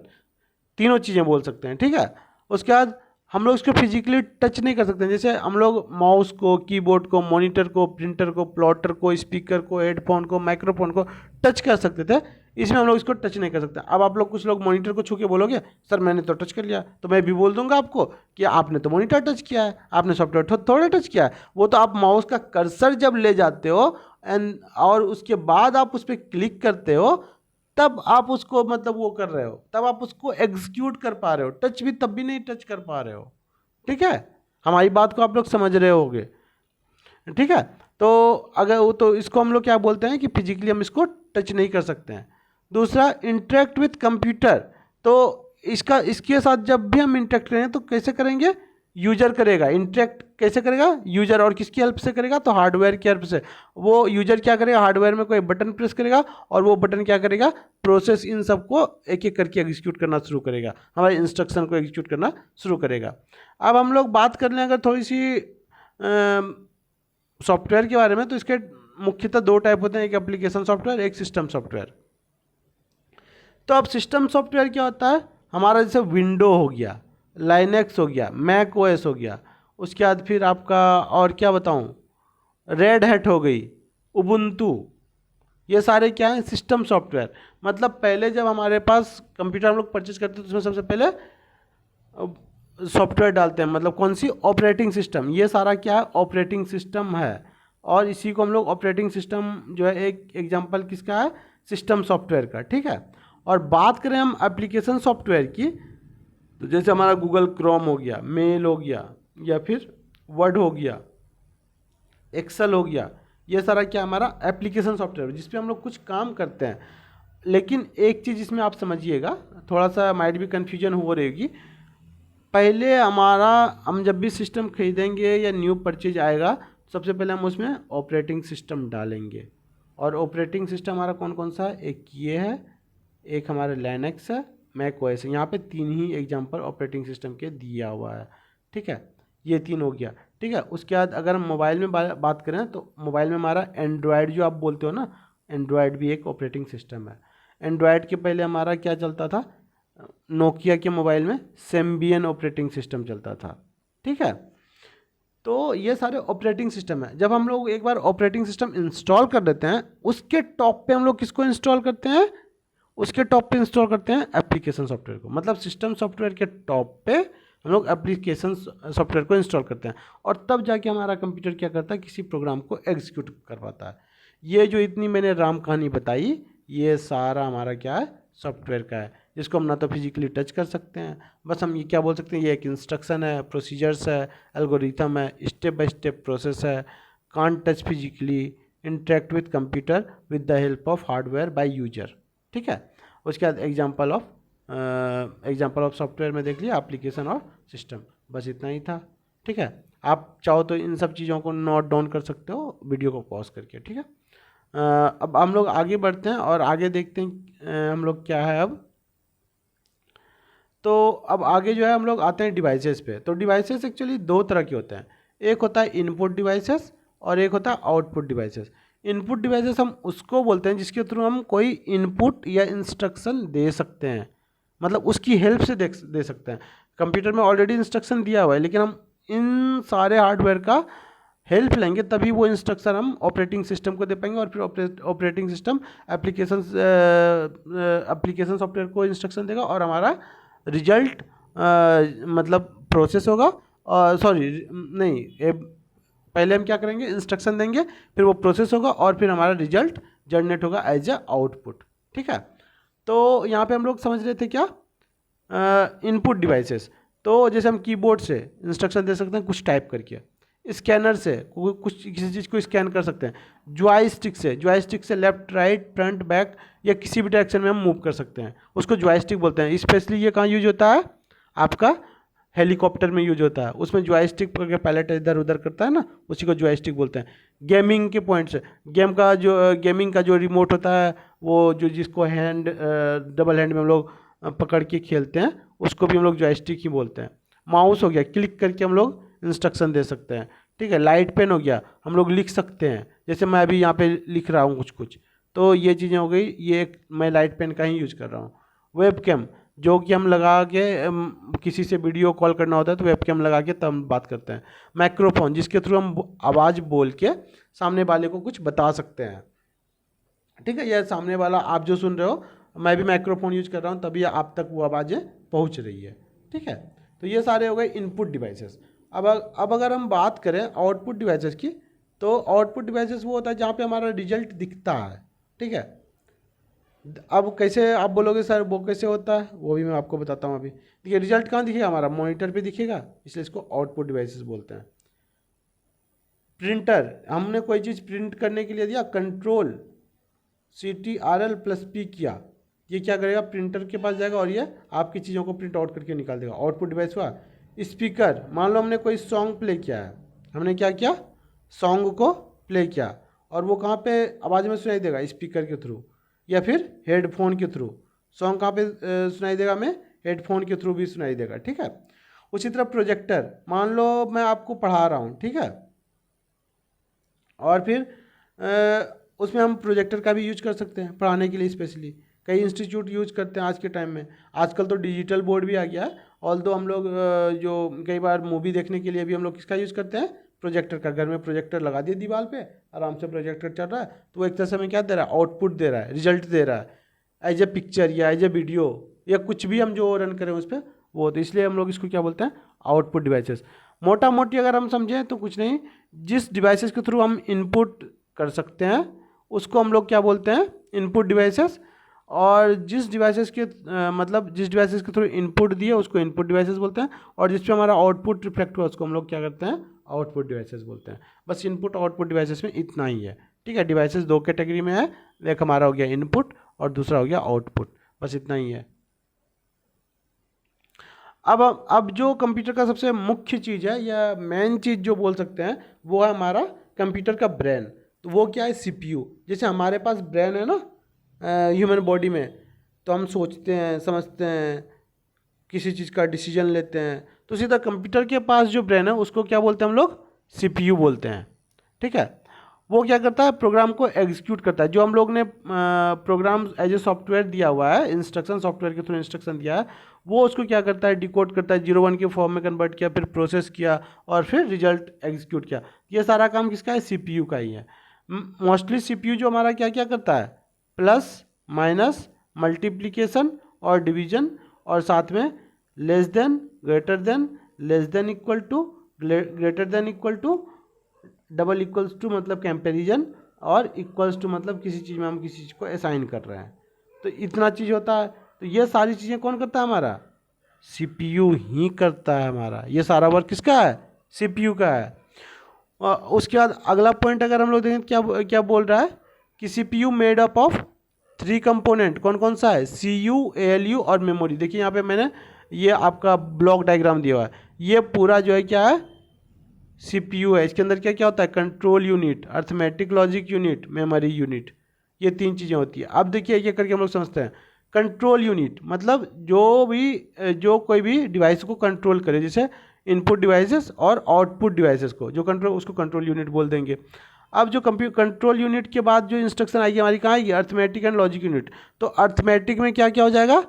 तीनों चीज़ें बोल सकते हैं, ठीक है। उसके बाद हम लोग इसको फिजिकली टच नहीं कर सकते, जैसे हम लोग माउस को, कीबोर्ड को, मॉनिटर को, प्रिंटर को, प्लॉटर को, स्पीकर को, हेडफोन को, माइक्रोफोन को टच कर सकते थे, इसमें हम लोग इसको टच नहीं कर सकते। अब आप लोग कुछ लोग मॉनिटर को छू के बोलोगे सर मैंने तो टच कर लिया, तो मैं भी बोल दूंगा आपको कि आपने तो मॉनिटर टच किया है, आपने सॉफ्टवेयर थोड़ा टच किया है। वो तो आप माउस का कर्सर जब ले जाते हो एंड और उसके बाद आप उस पर क्लिक करते हो, तब आप उसको मतलब वो कर रहे हो, तब आप उसको एग्जीक्यूट कर पा रहे हो, टच भी तब भी नहीं टच कर पा रहे हो, ठीक है। हमारी बात को आप लोग समझ रहे होगे, ठीक है। तो अगर वो तो इसको हम लोग क्या बोलते हैं कि फिजिकली हम इसको टच नहीं कर सकते हैं। दूसरा इंटरेक्ट विथ कंप्यूटर, तो इसके साथ जब भी हम इंटरेक्ट करें तो कैसे करेंगे, यूजर करेगा। इंटरेक्ट कैसे करेगा, यूजर, और किसकी हेल्प से करेगा, तो हार्डवेयर की हेल्प से। वो यूजर क्या करेगा, हार्डवेयर में कोई बटन प्रेस करेगा और वो बटन क्या करेगा, प्रोसेस इन सबको एक एक करके एग्जीक्यूट करना शुरू करेगा, हमारे इंस्ट्रक्शन को एग्जीक्यूट करना शुरू करेगा। अब हम लोग बात कर लें अगर थोड़ी सी सॉफ्टवेयर के बारे में, तो इसके मुख्यतः दो टाइप होते हैं, एक एप्लीकेशन सॉफ्टवेयर, एक सिस्टम सॉफ्टवेयर। तो अब सिस्टम सॉफ्टवेयर क्या होता है, हमारा जैसे विंडो हो गया, लाइनेक्स हो गया, मैक ओएस हो गया, उसके बाद फिर आपका और क्या बताऊं, रेड हैट हो गई, उबुंटू, ये सारे क्या हैं, सिस्टम सॉफ्टवेयर। मतलब पहले जब हमारे पास कंप्यूटर हम लोग परचेज करते हैं तो उसमें सबसे पहले सॉफ्टवेयर डालते हैं, मतलब कौन सी, ऑपरेटिंग सिस्टम। ये सारा क्या है, ऑपरेटिंग सिस्टम है, और इसी को हम लोग ऑपरेटिंग सिस्टम जो है, एक एग्जांपल किसका है, सिस्टम सॉफ्टवेयर का, ठीक है। और बात करें हम एप्लीकेशन सॉफ्टवेयर की, तो जैसे हमारा गूगल क्रोम हो गया, मेल हो गया, या फिर वर्ड हो गया, एक्सेल हो गया, ये सारा क्या हमारा एप्लीकेशन सॉफ्टवेयर जिस पे हम लोग कुछ काम करते हैं। लेकिन एक चीज़ इसमें आप समझिएगा, थोड़ा सा माइट भी कन्फ्यूजन हो रहेगी। पहले हमारा, हम जब भी सिस्टम खरीदेंगे या न्यू परचेज आएगा, सबसे पहले हम उसमें ऑपरेटिंग सिस्टम डालेंगे। और ऑपरेटिंग सिस्टम हमारा कौन कौन सा है, एक ये है, एक हमारा लाइनेक्स है, मैक ओएस है। यहाँ पे तीन ही एग्जांपल ऑपरेटिंग सिस्टम के दिया हुआ है, ठीक है, ये तीन हो गया, ठीक है। उसके बाद अगर हम मोबाइल में बात करें तो मोबाइल में हमारा एंड्रॉयड जो आप बोलते हो ना, एंड्रॉयड भी एक ऑपरेटिंग सिस्टम है। एंड्रॉयड के पहले हमारा क्या चलता था, नोकिया के मोबाइल में सेम्बियन ऑपरेटिंग सिस्टम चलता था, ठीक है। तो ये सारे ऑपरेटिंग सिस्टम है। जब हम लोग एक बार ऑपरेटिंग सिस्टम इंस्टॉल कर देते हैं, उसके टॉप पे हम लोग किसको इंस्टॉल करते हैं, उसके टॉप पे इंस्टॉल करते हैं एप्लीकेशन सॉफ्टवेयर को। मतलब सिस्टम सॉफ्टवेयर के टॉप पे हम लोग एप्लीकेशन सॉफ्टवेयर को इंस्टॉल करते हैं, और तब जाके हमारा कंप्यूटर क्या करता है, किसी प्रोग्राम को एग्जीक्यूट कर पाता है। ये जो इतनी मैंने राम कहानी बताई, ये सारा हमारा क्या है, सॉफ्टवेयर का है, जिसको हम ना तो फिजिकली टच कर सकते हैं, बस हम ये क्या बोल सकते हैं, ये एक इंस्ट्रक्शन है, प्रोसीजर्स है, एल्गोरिथम है, स्टेप बाय स्टेप प्रोसेस है, can't touch physically, interact with computer with the help of hardware by user, ठीक है। उसके बाद एग्जांपल ऑफ सॉफ्टवेयर में देख लिया, एप्लीकेशन और सिस्टम, बस इतना ही था, ठीक है। आप चाहो तो इन सब चीज़ों को नोट डाउन कर सकते हो वीडियो को पॉज करके, ठीक है। अब हम लोग आगे बढ़ते हैं और आगे देखते हैं हम लोग क्या है अब। तो अब आगे जो है हम लोग आते हैं डिवाइसेस पे। तो डिवाइसेस एक्चुअली दो तरह के होते हैं, एक होता है इनपुट डिवाइसेस और एक होता है आउटपुट डिवाइसेस। इनपुट डिवाइसेस हम उसको बोलते हैं जिसके थ्रू हम कोई इनपुट या इंस्ट्रक्शन दे सकते हैं, मतलब उसकी हेल्प से दे सकते हैं। कंप्यूटर में ऑलरेडी इंस्ट्रक्शन दिया हुआ है, लेकिन हम इन सारे हार्डवेयर का हेल्प लेंगे तभी वो इंस्ट्रक्शन हम ऑपरेटिंग सिस्टम को दे पाएंगे, और फिर ऑपरेटिंग सिस्टम एप्लीकेशन सॉफ्टवेयर को इंस्ट्रक्शन देगा और हमारा रिजल्ट मतलब प्रोसेस होगा। सॉरी नहीं, पहले हम क्या करेंगे, इंस्ट्रक्शन देंगे, फिर वो प्रोसेस होगा और फिर हमारा रिजल्ट जनरेट होगा एज अ आउटपुट। ठीक है, तो यहाँ पे हम लोग समझ रहे थे क्या, इनपुट डिवाइसेस। तो जैसे हम कीबोर्ड से इंस्ट्रक्शन दे सकते हैं कुछ टाइप करके, स्कैनर से कुछ किसी चीज़ को स्कैन कर सकते हैं, जॉयस्टिक से लेफ्ट राइट फ्रंट बैक या किसी भी डायरेक्शन में हम मूव कर सकते हैं, उसको जॉयस्टिक बोलते हैं। स्पेशली ये कहाँ यूज होता है, आपका हेलीकॉप्टर में यूज होता है, उसमें जॉयस्टिक पकड़ के पायलट इधर उधर करता है ना, उसी को जॉयस्टिक बोलते हैं। गेमिंग के पॉइंट से, गेमिंग का जो रिमोट होता है, वो जो जिसको डबल हैंड में हम लोग पकड़ के खेलते हैं, उसको भी हम लोग जॉयस्टिक ही बोलते हैं। माउस हो गया, क्लिक करके हम लोग इंस्ट्रक्शन दे सकते हैं। ठीक है, लाइट पेन हो गया, हम लोग लिख सकते हैं, जैसे मैं अभी यहाँ पे लिख रहा हूँ कुछ, तो ये चीज़ें हो गई, ये मैं लाइट पेन का ही यूज कर रहा हूँ। वेबकैम, जो कि हम लगा के किसी से वीडियो कॉल करना होता है तो वेबकैम लगा के तब हम बात करते हैं। माइक्रोफोन, जिसके थ्रू हम आवाज़ बोल के सामने वाले को कुछ बता सकते हैं। ठीक है, यह सामने वाला आप जो सुन रहे हो, मैं भी माइक्रोफोन यूज कर रहा हूँ, तभी आप तक वो आवाज़ें पहुँच रही है। ठीक है, तो ये सारे हो गए इनपुट डिवाइसेस। अब अगर हम बात करें आउटपुट डिवाइसेस की, तो आउटपुट डिवाइसेस वो होता है जहाँ पे हमारा रिजल्ट दिखता है। ठीक है, अब कैसे आप बोलोगे सर वो कैसे होता है, वो भी मैं आपको बताता हूँ अभी। देखिए, रिजल्ट कहाँ दिखेगा, हमारा मॉनिटर पे दिखेगा, इसलिए इसको आउटपुट डिवाइसेस बोलते हैं। प्रिंटर, हमने कोई चीज़ प्रिंट करने के लिए दिया, कंट्रोल CTRL+P किया, ये क्या करेगा, प्रिंटर के पास जाएगा और ये आपकी चीज़ों को प्रिंट आउट करके निकाल देगा, आउटपुट डिवाइस हुआ। स्पीकर, मान लो हमने कोई सॉन्ग प्ले किया है, हमने क्या किया, सॉन्ग को प्ले किया, और वो कहाँ पे आवाज़ में सुनाई देगा, स्पीकर के थ्रू या फिर हेडफोन के थ्रू। सॉन्ग कहाँ पे सुनाई देगा, हमें हेडफोन के थ्रू भी सुनाई देगा। ठीक है, उसी तरह प्रोजेक्टर, मान लो मैं आपको पढ़ा रहा हूँ, ठीक है, और फिर उसमें हम प्रोजेक्टर का भी यूज कर सकते हैं पढ़ाने के लिए। स्पेशली कई इंस्टीट्यूट यूज करते हैं आज के टाइम में। आजकल तो डिजिटल बोर्ड भी आ गया है, ऑल्दो हम लोग जो कई बार मूवी देखने के लिए भी हम लोग किसका यूज़ करते हैं, प्रोजेक्टर का। घर में प्रोजेक्टर लगा दिए दीवार पे, आराम से प्रोजेक्टर चल रहा है, तो वो एक तरह से हमें क्या दे रहा है, आउटपुट दे रहा है, रिजल्ट दे रहा है, एज ए पिक्चर या एज ए वीडियो या कुछ भी हम जो रन करें उस पर वो, तो इसलिए हम लोग इसको क्या बोलते हैं, आउटपुट डिवाइसेस। मोटा मोटी अगर हम समझें तो कुछ नहीं, जिस डिवाइसेस के थ्रू हम इनपुट कर सकते हैं उसको हम लोग क्या बोलते हैं, इनपुट डिवाइसेस। और जिस डिवाइसेस के मतलब जिस डिवाइसेस के थ्रू इनपुट दिए उसको इनपुट डिवाइसेस बोलते हैं, और जिस पे हमारा आउटपुट रिफ्लेक्ट हुआ उसको हम लोग क्या करते हैं, आउटपुट डिवाइसेस बोलते हैं। बस इनपुट आउटपुट डिवाइसेस में इतना ही है। ठीक है, डिवाइसेस दो कैटेगरी में है, एक हमारा हो गया इनपुट और दूसरा हो गया आउटपुट, बस इतना ही है। अब जो कंप्यूटर का सबसे मुख्य चीज़ है या मेन चीज़ जो बोल सकते हैं, वो है हमारा कंप्यूटर का ब्रेन। तो वो क्या है, CPU। जैसे हमारे पास ब्रेन है ना ह्यूमन बॉडी में, तो हम सोचते हैं, समझते हैं, किसी चीज़ का डिसीजन लेते हैं, तो सीधा कंप्यूटर के पास जो ब्रेन है उसको क्या बोलते हैं हम लोग, CPU बोलते हैं। ठीक है, वो क्या करता है, प्रोग्राम को एग्जीक्यूट करता है। जो हम लोग ने प्रोग्राम एज ए सॉफ्टवेयर दिया हुआ है, इंस्ट्रक्शन सॉफ्टवेयर के थ्रू इंस्ट्रक्शन दिया है, वो उसको क्या करता है, डिकोड करता है, 0-1 के फॉर्म में कन्वर्ट किया, फिर प्रोसेस किया और फिर रिजल्ट एग्जीक्यूट किया। ये सारा काम किसका है, CPU का ही है। मोस्टली CPU जो हमारा क्या क्या करता है, प्लस माइनस मल्टीप्लिकेशन और डिवीजन, और साथ में less than, greater than, less than equal to, greater than equal to, double equals to मतलब कंपैरिजन, और इक्वल्स टू मतलब किसी चीज़ में हम किसी चीज़ को असाइन कर रहे हैं, तो इतना चीज़ होता है। तो ये सारी चीज़ें कौन करता है, हमारा CPU ही करता है। हमारा ये सारा वर्क किसका है, CPU का है। और उसके बाद अगला पॉइंट अगर हम लोग देखें क्या क्या बोल रहा है कि CPU made up of 3 component, कौन कौन सा है, CU, ALU और मेमोरी। देखिए यहाँ पे मैंने ये आपका ब्लॉक डायग्राम दिया हुआ है, ये पूरा जो है क्या है, CPU है। इसके अंदर क्या क्या होता है, control unit, arithmetic logic unit, memory unit, ये 3 चीज़ें होती है। अब देखिए ये करके हम लोग समझते हैं। कंट्रोल यूनिट मतलब जो कोई भी डिवाइस को कंट्रोल करे, जैसे इनपुट डिवाइसेस और आउटपुट डिवाइसेस को जो कंट्रोल, उसको कंट्रोल यूनिट बोल देंगे। अब जो कंट्रोल यूनिट के बाद जो इंस्ट्रक्शन आएगी हमारी कहाँ आएगी, अर्थमेटिक एंड लॉजिक यूनिट। तो अर्थमेटिक में क्या क्या हो जाएगा,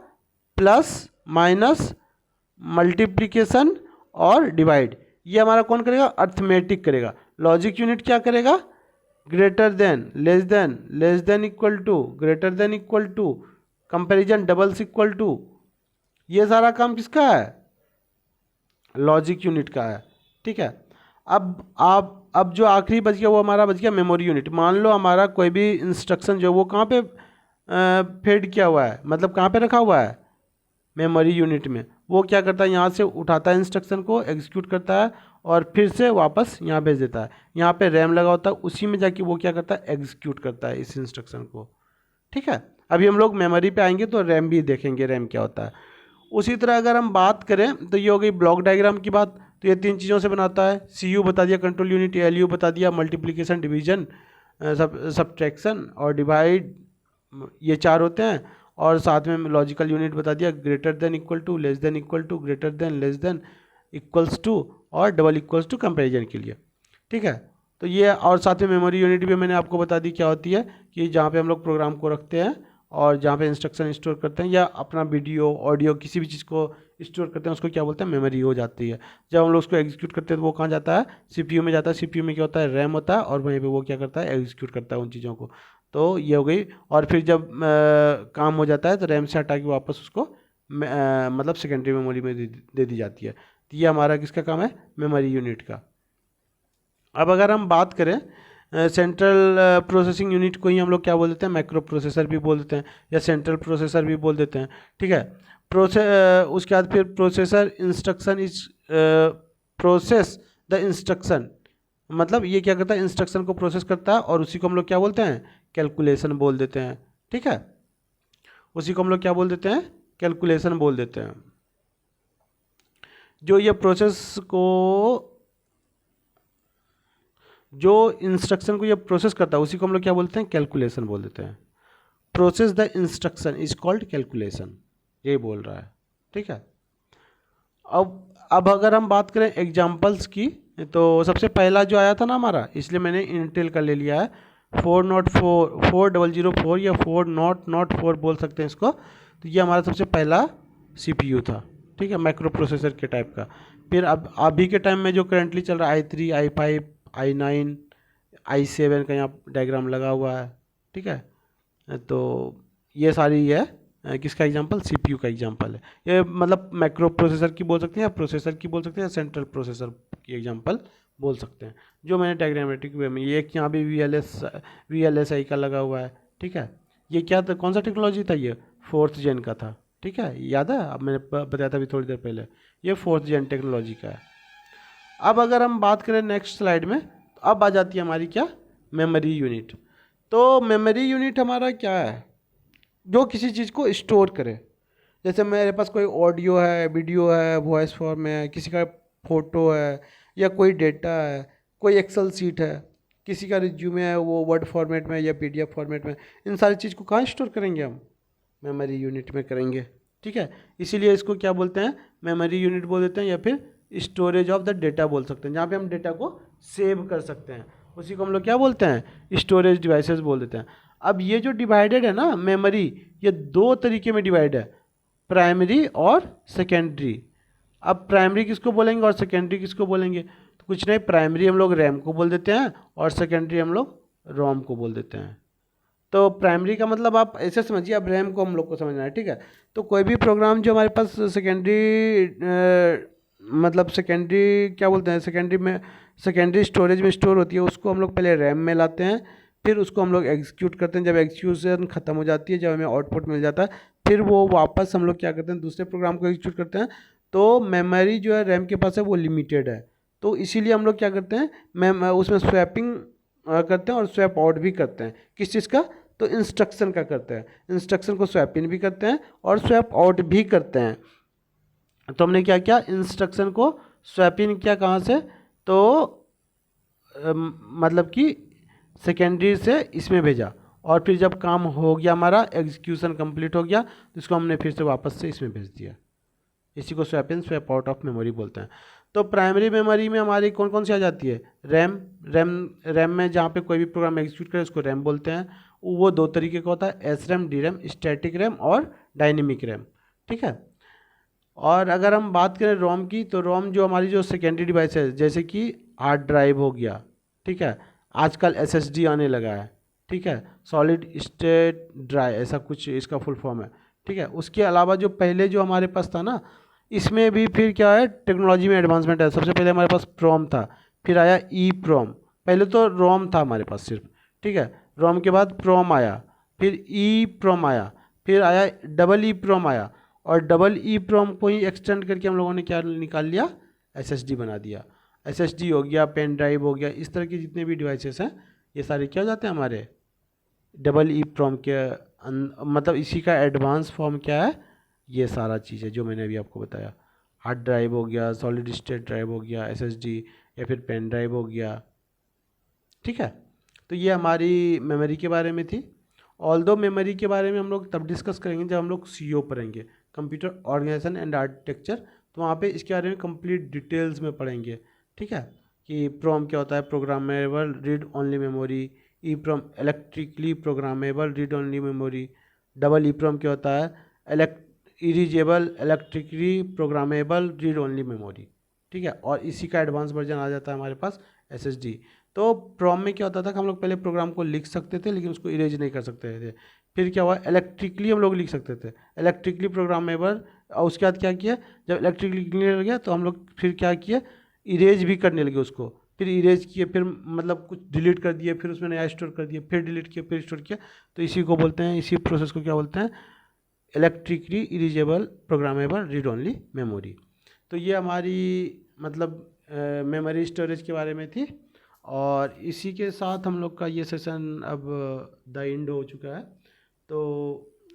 प्लस माइनस मल्टीप्लिकेशन और डिवाइड, ये हमारा कौन करेगा, अर्थमेटिक करेगा। लॉजिक यूनिट क्या करेगा, greater than, less than equal to, greater than equal to, comparison doubles equal to, ये सारा काम किसका है, लॉजिक यूनिट का है। ठीक है, अब जो आखिरी बच गया वो हमारा बच गया मेमोरी यूनिट। मान लो हमारा कोई भी इंस्ट्रक्शन जो वो कहाँ पे फेड किया हुआ है, मतलब कहाँ पे रखा हुआ है, मेमोरी यूनिट में। वो क्या करता है, यहाँ से उठाता है इंस्ट्रक्शन को, एग्जीक्यूट करता है और फिर से वापस यहाँ भेज देता है। यहाँ पे रैम लगा होता है, उसी में जाके वो क्या करता है, एग्जीक्यूट करता है इस इंस्ट्रक्शन को। ठीक है, अभी हम लोग मेमोरी पे आएंगे तो रैम भी देखेंगे, रैम क्या होता है। उसी तरह अगर हम बात करें तो ये हो गई ब्लॉक डायग्राम की बात। तो ये 3 चीज़ों से बनाता है, सीयू बता दिया, कंट्रोल यूनिट, एलयू बता दिया, मल्टीप्लिकेशन, डिवीजन, सब्ट्रैक्शन और डिवाइड, ये 4 होते हैं। और साथ में लॉजिकल यूनिट बता दिया, greater than equal to, less than equal to, greater than, less than, equals to और डबल इक्वल्स टू कंपैरिजन के लिए। ठीक है, तो ये, और साथ में मेमोरी यूनिट भी मैंने आपको बता दी क्या होती है, कि जहाँ पे हम लोग प्रोग्राम को रखते हैं और जहाँ पे इंस्ट्रक्शन स्टोर करते हैं या अपना वीडियो ऑडियो किसी भी चीज़ को स्टोर करते हैं, उसको क्या बोलते हैं, मेमोरी हो जाती है। जब हम लोग उसको एग्जीक्यूट करते हैं तो वो कहाँ जाता है, सीपीयू में जाता है। सीपीयू में क्या होता है, रैम होता है और वहीं पे वो क्या करता है, एग्जीक्यूट करता है उन चीज़ों को। तो ये हो गई। और फिर जब काम हो जाता है तो रैम से हटा के वापस उसको मतलब सेकेंडरी मेमोरी में दे दी जाती है। तो ये हमारा किसका काम है, मेमोरी यूनिट का। अब अगर हम बात करें सेंट्रल प्रोसेसिंग यूनिट को ही हम लोग क्या बोल देते हैं, माइक्रो प्रोसेसर भी बोल देते हैं या सेंट्रल प्रोसेसर भी बोल देते हैं। ठीक है, उसके बाद फिर processor instruction is process the instruction, मतलब ये क्या करता है, इंस्ट्रक्शन को प्रोसेस करता है और उसी को हम लोग क्या बोलते हैं, कैलकुलेशन बोल देते हैं। ठीक है, उसी को हम लोग क्या बोल देते हैं, कैलकुलेशन बोल देते हैं। जो ये प्रोसेस को, जो इंस्ट्रक्शन को ये प्रोसेस करता है उसी को हम लोग क्या बोलते हैं, कैलकुलेशन बोल देते हैं। Process the instruction is called calculation, ये बोल रहा है। ठीक है, अब अगर हम बात करें एग्जाम्पल्स की, तो सबसे पहला जो आया था ना हमारा, इसलिए मैंने इंटेल का ले लिया है, 4004 या 4004 बोल सकते हैं इसको। तो ये हमारा सबसे पहला सीपीयू था। ठीक है, माइक्रो प्रोसेसर के टाइप का। फिर अब अभी के टाइम में जो करंटली चल रहा है, i3, i5, i9, i7 का यहाँ डायग्राम लगा हुआ है। ठीक है, तो ये सारी है किसका एग्जांपल, सीपीयू का एग्जांपल है। ये मतलब माइक्रो प्रोसेसर की बोल सकते हैं या प्रोसेसर की बोल सकते हैं या सेंट्रल प्रोसेसर की एग्जांपल बोल सकते हैं, जो मैंने डायग्रामेटिक वे में। ये एक यहाँ भी VLSI का लगा हुआ है। ठीक है, ये क्या था, कौन सा टेक्नोलॉजी था, ये 4th जेन का था। ठीक है, याद है, अब मैंने बताया था अभी थोड़ी देर पहले, ये 4th जेन टेक्नोलॉजी का है। अब अगर हम बात करें नेक्स्ट स्लाइड में, तो अब आ जाती है हमारी क्या, मेमोरी यूनिट। तो मेमोरी यूनिट हमारा क्या है, जो किसी चीज़ को स्टोर करे। जैसे मेरे पास कोई ऑडियो है, वीडियो है, वॉइस फॉर्म है, किसी का फ़ोटो है या कोई डेटा है, कोई एक्सेल सीट है, किसी का रिज्यूमे है, वो वर्ड फॉर्मेट में या PDF फॉर्मेट में। इन सारी चीज़ को कहाँ स्टोर करेंगे हम, मेमोरी यूनिट में करेंगे। ठीक है, इसीलिए इसको क्या बोलते हैं, मेमोरी यूनिट बोल देते हैं या फिर स्टोरेज ऑफ द डेटा बोल सकते हैं, जहाँ पे हम डेटा को सेव कर सकते हैं, उसी को हम लोग क्या बोलते हैं, स्टोरेज डिवाइसेस बोल देते हैं। अब ये जो डिवाइडेड है ना मेमोरी, ये 2 तरीके में डिवाइड है, प्राइमरी और सेकेंडरी। अब प्राइमरी किसको बोलेंगे और सेकेंडरी किसको बोलेंगे, तो कुछ नहीं, प्राइमरी हम लोग रैम को बोल देते हैं और सेकेंडरी हम लोग रोम को बोल देते हैं। तो प्राइमरी का मतलब आप ऐसे समझिए, अब रैम को हम लोग को समझना है। ठीक है, तो कोई भी प्रोग्राम जो हमारे पास सेकेंडरी मतलब सेकेंडरी क्या बोलते हैं, सेकेंडरी स्टोरेज में स्टोर होती है, उसको हम लोग पहले रैम में लाते हैं, फिर उसको हम लोग एग्जीक्यूट करते हैं। जब एग्जीक्यूशन ख़त्म हो जाती है, जब हमें आउटपुट मिल जाता है, फिर वो वापस हम लोग क्या करते हैं, दूसरे प्रोग्राम को एग्जीक्यूट करते हैं। तो मेमोरी जो है रैम के पास है वो लिमिटेड है, तो इसीलिए हम लोग क्या करते हैं, उसमें स्वैपिंग करते हैं और स्वैप आउट भी करते हैं। किस चीज़ का, तो इंस्ट्रक्शन का करते हैं, इंस्ट्रक्शन को स्वैप इन भी करते हैं और स्वैप आउट भी करते हैं। तो हमने क्या किया, इंस्ट्रक्शन को स्वैप इन किया कहाँ से, तो मतलब कि सेकेंडरी से इसमें भेजा, और फिर जब काम हो गया हमारा, एग्जीक्यूशन कंप्लीट हो गया, तो इसको हमने फिर से वापस से इसमें भेज दिया। इसी को swap in swap out of memory बोलते हैं। तो प्राइमरी मेमोरी में हमारी कौन कौन सी आ जाती है, रैम में जहाँ पे कोई भी प्रोग्राम एग्जीक्यूट करे उसको रैम बोलते हैं। वो 2 तरीके का होता है, SRAM, DRAM, स्टैटिक रैम और डायनेमिक रैम। ठीक है, और अगर हम बात करें रोम की, तो रोम जो हमारी जो सेकेंडरी डिवाइस है, जैसे कि हार्ड ड्राइव हो गया, ठीक है। आजकल SSD आने लगा है, ठीक है, सॉलिड स्टेट ड्राइव ऐसा कुछ इसका फुल फॉर्म है, ठीक है। उसके अलावा जो पहले जो हमारे पास था ना, इसमें भी फिर क्या है, टेक्नोलॉजी में एडवांसमेंट है। सबसे पहले हमारे पास प्रोम था, फिर आया ई प्रोम। पहले तो रोम था हमारे पास सिर्फ, ठीक है, रोम के बाद प्रोम आया, फिर ई प्रोम आया, फिर आया डबल ई प्रोम आया, और डबल ई प्रोम को ही एक्सटेंड करके हम लोगों ने क्या निकाल लिया, SSD बना दिया। SSD हो गया, पेन ड्राइव हो गया, इस तरह के जितने भी डिवाइसेस हैं ये सारे क्या हो जाते हैं हमारे डबल ई प्रोम के मतलब इसी का एडवांस फॉर्म क्या है, ये सारा चीज़ है जो मैंने अभी आपको बताया। हार्ड ड्राइव हो गया, सॉलिड स्टेट ड्राइव हो गया, SSD या फिर पेन ड्राइव हो गया, ठीक है। तो ये हमारी मेमोरी के बारे में थी। ऑल्दो मेमोरी के बारे में हम लोग तब डिस्कस करेंगे जब हम लोग CO पढ़ेंगे, कंप्यूटर ऑर्गेनाइजेशन एंड आर्किटेक्चर। तो वहाँ पे इसके बारे में कंप्लीट डिटेल्स में पढ़ेंगे, ठीक है, कि प्रोम क्या होता है, programmable read only memory, E PROM electrically programmable read only memory, double E PROM क्या होता है, erasable electrically programmable read only memory, ठीक है। और इसी का एडवांस वर्जन आ जाता है हमारे पास SSD। तो प्रोम में क्या होता था कि हम लोग पहले प्रोग्राम को लिख सकते थे लेकिन उसको इरेज नहीं कर सकते थे। फिर क्या हुआ, इलेक्ट्रिकली हम लोग लिख सकते थे, इलेक्ट्रिकली प्रोग्रामेबल। और उसके बाद क्या किया, जब इलेक्ट्रिकली लिखने लग गया तो हम लोग फिर क्या किया, इरेज भी करने लगे उसको। फिर इरेज किए, फिर मतलब कुछ डिलीट कर दिए, फिर उसमें नया स्टोर कर दिया, फिर डिलीट किया, फिर स्टोर किया। तो इसी को बोलते हैं, इसी प्रोसेस को क्या बोलते हैं, electrically erasable programmable read only memory. तो ये हमारी मतलब मेमोरी स्टोरेज के बारे में थी। और इसी के साथ हम लोग का ये सेशन अब द एंड हो चुका है। तो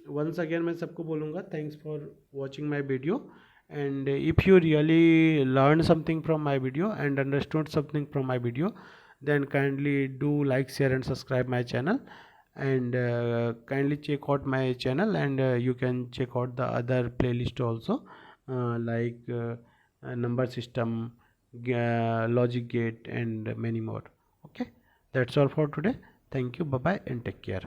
वंस अगेन मैं सबको बोलूँगा, thanks for watching my video, and if you really learn something from my video and understood something from my video, then kindly do like, share and subscribe my channel, and kindly check out my channel, and you can check out the other playlist also, like number system, logic gate and many more. Okay, that's all for today. Thank you, bye bye and take care.